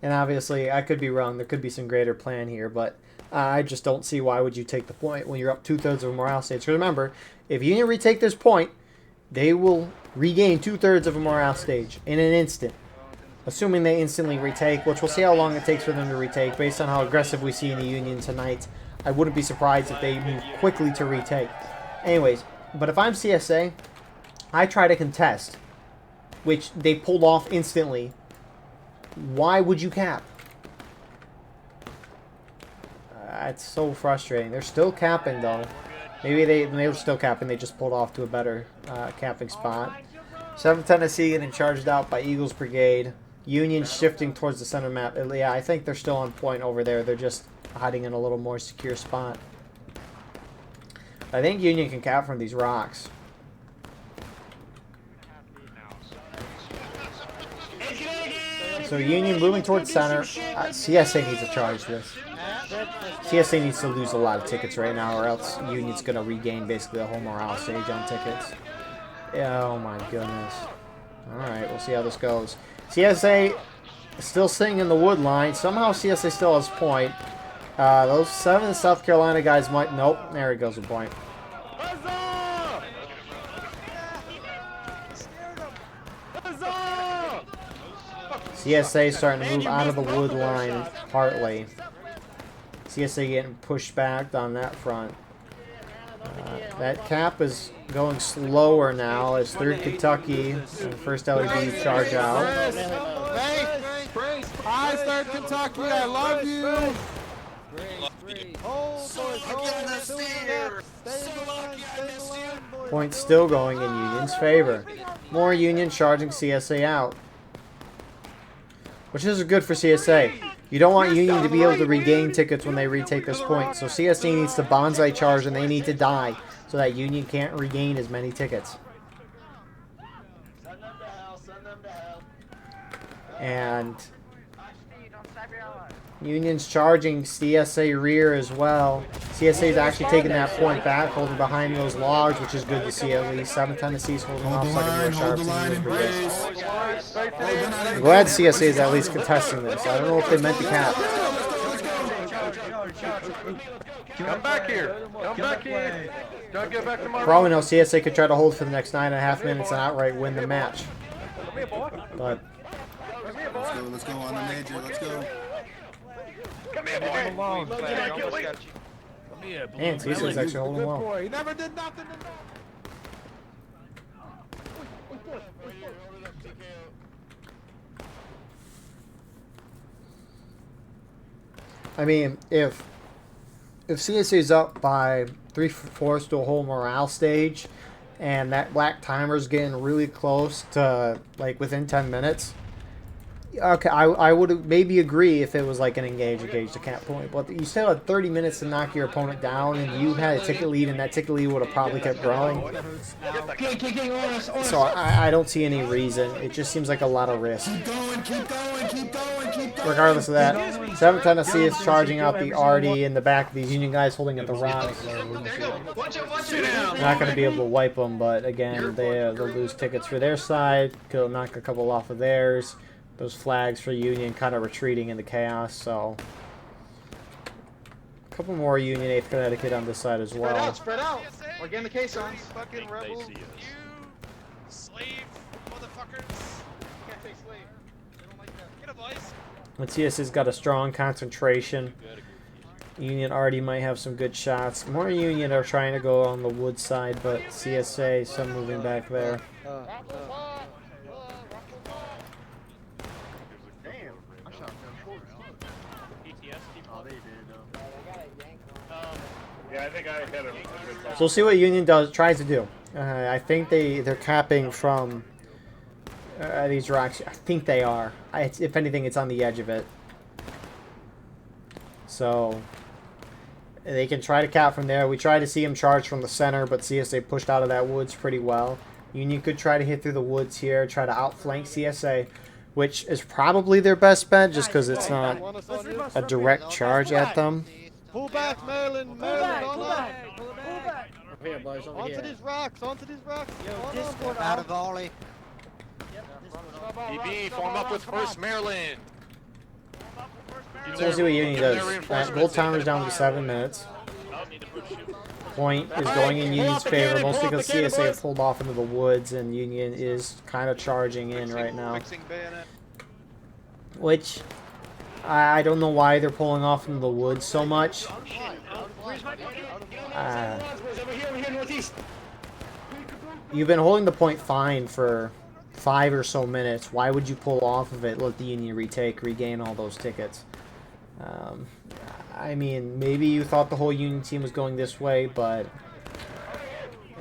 And obviously, I could be wrong. There could be some greater plan here, but I just don't see why would you take the point when you're up 2/3 of a morale stage. Because remember, if Union retake this point, they will regain 2/3 of a morale stage in an instant. Assuming they instantly retake, which we'll see how long it takes for them to retake. Based on how aggressive we see in the Union tonight, I wouldn't be surprised if they move quickly to retake. Anyways, but if I'm CSA, I try to contest, which they pulled off instantly. Why would you cap? It's so frustrating. They're still capping, though. Maybe they were still capping. They just pulled off to a better capping spot. 7th Tennessee getting charged out by Eagles Brigade. Union shifting towards the center map. Yeah, I think they're still on point over there. They're just hiding in a little more secure spot. I think Union can cap from these rocks. So Union moving towards center. CSA needs to charge this. CSA needs to lose a lot of tickets right now, or else Union's going to regain basically the whole morale stage on tickets. Oh my goodness. Alright, we'll see how this goes. CSA still sitting in the wood line. Somehow CSA still has point. Those 7 South Carolina guys might... Nope, there he goes with point. CSA starting to move out of the wood line partly. CSA getting pushed back on that front. That cap is going slower now as 3rd Kentucky and 1st LED charge out. Hi, 3rd Kentucky, I love you. Point still going in Union's favor. More Union charging CSA out. Which is good for CSA. You don't want Union to be able to regain tickets when they retake this point. So CSA needs to bonsai charge and they need to die so that Union can't regain as many tickets. And Union's charging CSA rear as well. CSA is actually taking that point back, holding behind those logs, which is good to see at least. 7th Tennessee's holding off second sharps. I'm glad CSA is at least contesting this. I don't know if they meant to cap. Come back here. Come back here. Don't get back to my For all we know, CSA could try to hold for the next 9.5 minutes and outright win the match. But Let's go on the major. Let's go. Come here, boy. and CSA is actually holding well. He never did nothing. I mean, if CSA is up by 3/4 to a whole morale stage, and that black timer's getting really close to like within 10 minutes, okay, I would maybe agree if it was like an engage to cap point, but you still had 30 minutes to knock your opponent down, and you had a ticket lead, and that ticket lead would have probably kept growing. So I don't see any reason. It just seems like a lot of risk. Keep going, keep going, keep going, keep going. Regardless of that, 7th Tennessee is charging out the Artie in the back of these Union guys holding at the rocks. Not going to be able to wipe them, but again, they'll lose tickets for their side. They'll knock a couple off of theirs. Those flags for Union kind of retreating into chaos, so a couple more Union 8th Connecticut on this side as well. Spread out. We're getting the caissons. Fucking rebels. You slave motherfuckers. Can't say slave. They don't like that. Get a voice. Matthias has got a strong concentration. Union already might have some good shots. More Union are trying to go on the wood side, but CSA, some moving back there. Yeah, I think I had a good So we'll see what Union tries to do. I think they're capping from these rocks. I think they are. If anything, it's on the edge of it. So they can try to cap from there. We tried to see him charge from the center, but CSA pushed out of that woods pretty well. Union could try to hit through the woods here, try to outflank CSA, which is probably their best bet just because it's not a direct charge at them. Pull back, Maryland. Maryland, pull back. Pull back. Here, boys, over Onto here. these rocks. Onto these rocks. Out of volley. DB, form up with First Maryland. So we'll see what Union does. Gold timer's down to 7 minutes. Point is going in Union's favor, mostly because CSA have pulled off into the woods, and Union is kind of charging in right now. Which, I don't know why they're pulling off into the woods so much. You've been holding the point fine for 5 or so minutes. Why would you pull off of it, let the Union regain all those tickets? I mean, maybe you thought the whole Union team was going this way, but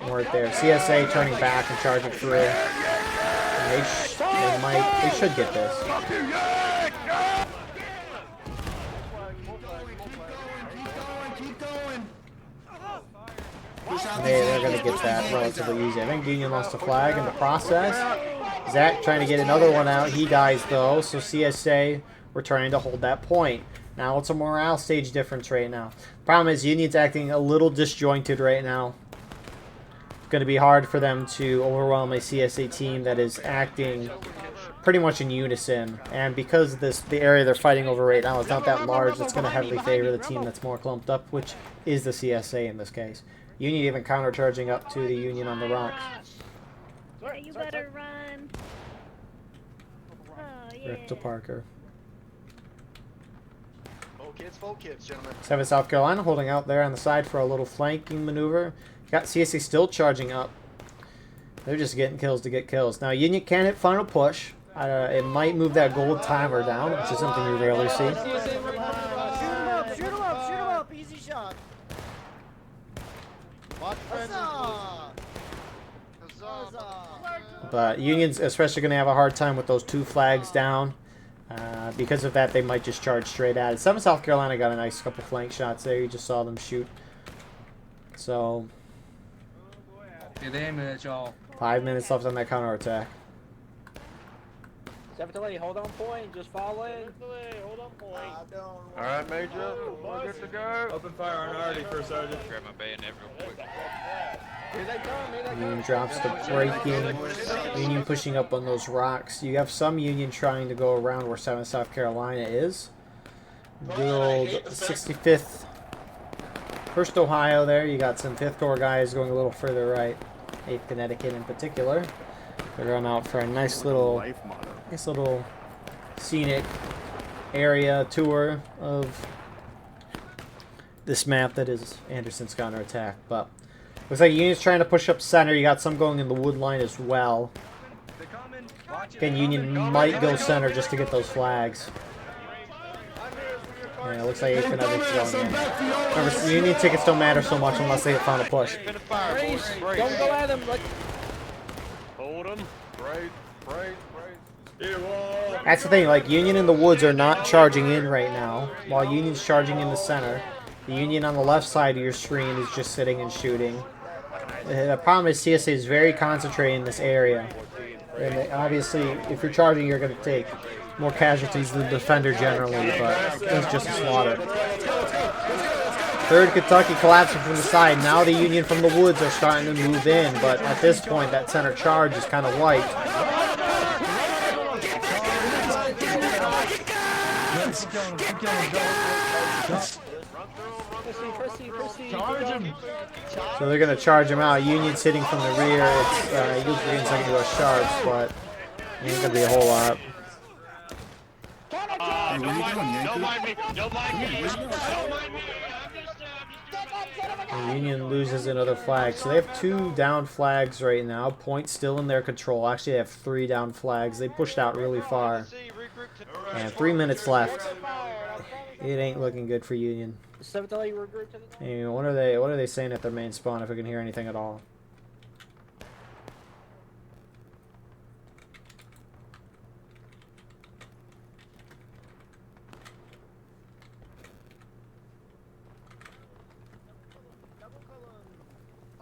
they weren't there. CSA turning back and charging through. And they should get this. They're going to get that relatively easy. I think Union lost a flag in the process. Zach trying to get another one out. He dies, though, so CSA returning to hold that point. Now it's a morale stage difference right now. Problem is, Union's acting a little disjointed right now. It's going to be hard for them to overwhelm a CSA team that is acting pretty much in unison. And because the area they're fighting over right now is not that large, it's going to heavily favor the team that's more clumped up, which is the CSA in this case. Union even counter-charging up to the Union on the rocks. Yeah, you better run. Oh, yeah. Rip to Parker. Full kids, gentlemen. 7th South Carolina holding out there on the side for a little flanking maneuver. Got CSA still charging up. They're just getting kills to get kills. Now, Union can hit final push. It might move that gold timer down, which is something we rarely see. Shoot him up, shoot him up, shoot him up. Easy shot. Watch But Union's especially going to have a hard time with those 2 flags down. Because of that, they might just charge straight at it. 7th South Carolina got a nice couple flank shots there. You just saw them shoot. So, Good aiming at y'all. 5 minutes left on that counterattack. 7th hold on point. Just fall in. Hold on point. All right, Major. We're good to go. Open fire on Artie for Sergeant. Grab my bayonet real quick. Here they come. Here they come. Union drops the breaking. Union pushing up on those rocks. You have some Union trying to go around where 7th South Carolina is. Good old 65th. 1st Ohio there. You got some 5th Corps guys going a little further right. 8th Connecticut in particular. They're going out for a nice little scenic area tour of this map that is Anderson's counterattack. But looks like Union's trying to push up center. You got some going in the wood line as well. Again, Union might go center just to get those flags. Yeah, it looks like Confederate's going in. Remember, Union tickets don't matter so much unless they found a push. Don't go at him. Hold him. Right. That's the thing, like, Union in the woods are not charging in right now, while Union's charging in the center. The Union on the left side of your screen is just sitting and shooting. The problem is CSA is very concentrated in this area. And obviously, if you're charging, you're going to take more casualties than the defender generally, but it's just a slaughter. 3rd Kentucky collapsing from the side. Now the Union from the woods are starting to move in, but at this point, that center charge is kind of light. So they're going to charge him out. Union's hitting from the rear. It's Eagles getting second to a Sharps, but it ain't going to be a whole lot. And Union loses another flag. So they have 2 down flags right now. Points still in their control. Actually, they have 3 down flags. They pushed out really far. And 3 minutes left. It ain't looking good for Union. Hey, what are they saying at their main spawn, if I can hear anything at all?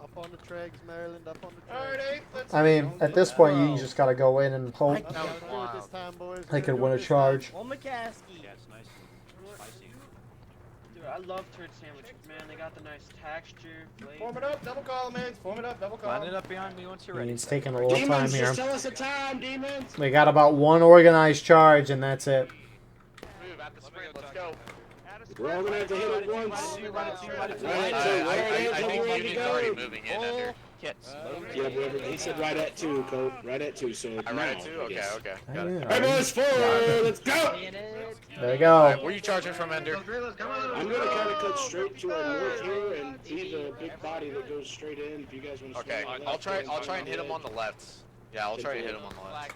Up on the tregs, Maryland. Up on the tregs. I mean, at this point, you just gotta go in and hope they can win a charge. Dude, I love turd sandwiches, man. They got the nice texture, flavor. Form it up, double column, mates. Form it up, double column. Line it up behind me once you're ready. It's taking a little time here. Just tell us the time, demons. We got about 1 organized charge, and that's it. Move at the sprint. Let's go. We're all gonna have to hit it once. I think Union's already moving in under. Yeah, he said right at 2, Colt. Right at 2, so Right at 2? Okay. Got it. Hey, boys, forward! Let's go! There you go. Alright, where are you charging from, Ender? I'm gonna kind of cut straight to our north here and be the big body that goes straight in. If you guys want to. Okay, I'll try and hit him on the left. Yeah, I'll try and hit him on the left.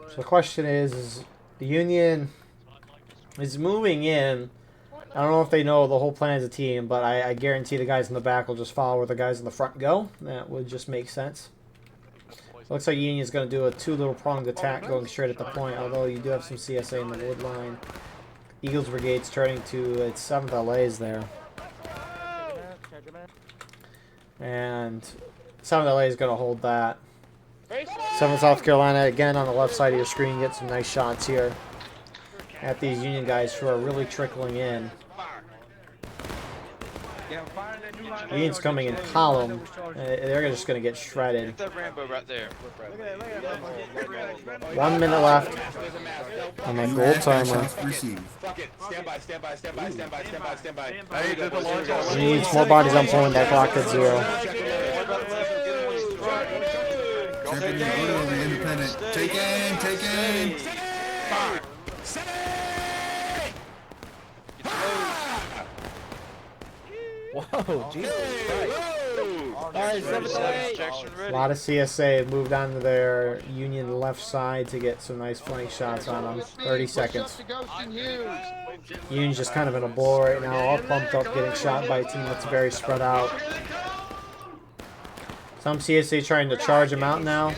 So the question is the Union is moving in. I don't know if they know the whole plan as a team, but I guarantee the guys in the back will just follow where the guys in the front go. That would just make sense. So looks like Union's going to do a 2 little pronged attack going straight at the point, although you do have some CSA in the wood line. Eagles Brigade's turning to its 7th LA's there. And 7th LA is going to hold that. 7th South Carolina, again on the left side of your screen, get some nice shots here at these Union guys who are really trickling in. Union's coming in column. They're just going to get shredded. That Rambo right there. 1 minute left on that gold timer. Fuck it. Stand by. We need more bodies on point. That clock at 0. Independent. Take aim. Whoa, Jesus Christ. Alright, 7-8. A lot of CSA moved onto their Union left side to get some nice flank shots on them. 30 seconds. Union's just kind of in a ball right now, all pumped up, getting shot by a team that's very spread out. Some CSA trying to charge them out now.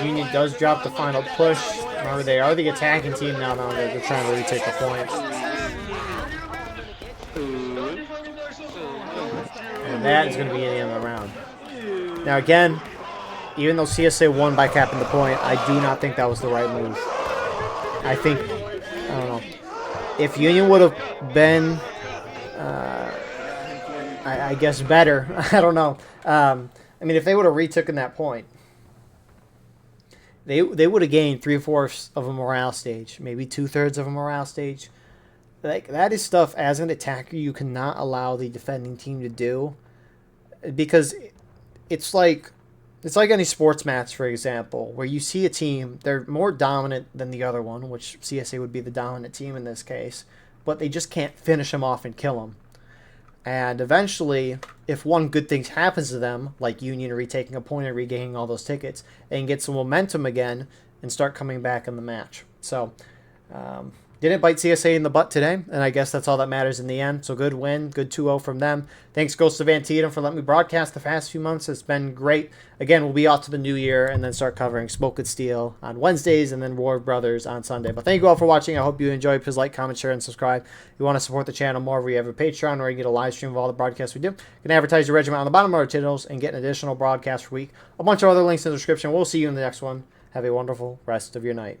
Union does drop the final push. Remember, they are the attacking team now. They're trying to retake the point. And that is going to be in the end of the round. Now again, even though CSA won by capping the point, I do not think that was the right move. I think, I don't know, if Union would have been, I guess, better, I don't know. I mean, if they would have retooken that point, they would have gained 3/4 of a morale stage, maybe 2/3 of a morale stage. Like, that is stuff as an attacker you cannot allow the defending team to do, because it's like any sports match, for example, where you see a team, they're more dominant than the other one, which CSA would be the dominant team in this case, but they just can't finish them off and kill them. And eventually, if one good thing happens to them, like Union retaking a point and regaining all those tickets, they can get some momentum again and start coming back in the match. So, didn't bite CSA in the butt today, and I guess that's all that matters in the end. So good win, good 2-0 from them. Thanks, Ghosts of Antietam, for letting me broadcast the past few months. It's been great. Again, we'll be off to the new year and then start covering Smoke and Steel on Wednesdays and then War Brothers on Sunday. But thank you all for watching. I hope you enjoyed. Please like, comment, share, and subscribe. If you want to support the channel more, we have a Patreon where you get a live stream of all the broadcasts we do. You can advertise your regiment on the bottom of our channels and get an additional broadcast per week. A bunch of other links in the description. We'll see you in the next one. Have a wonderful rest of your night.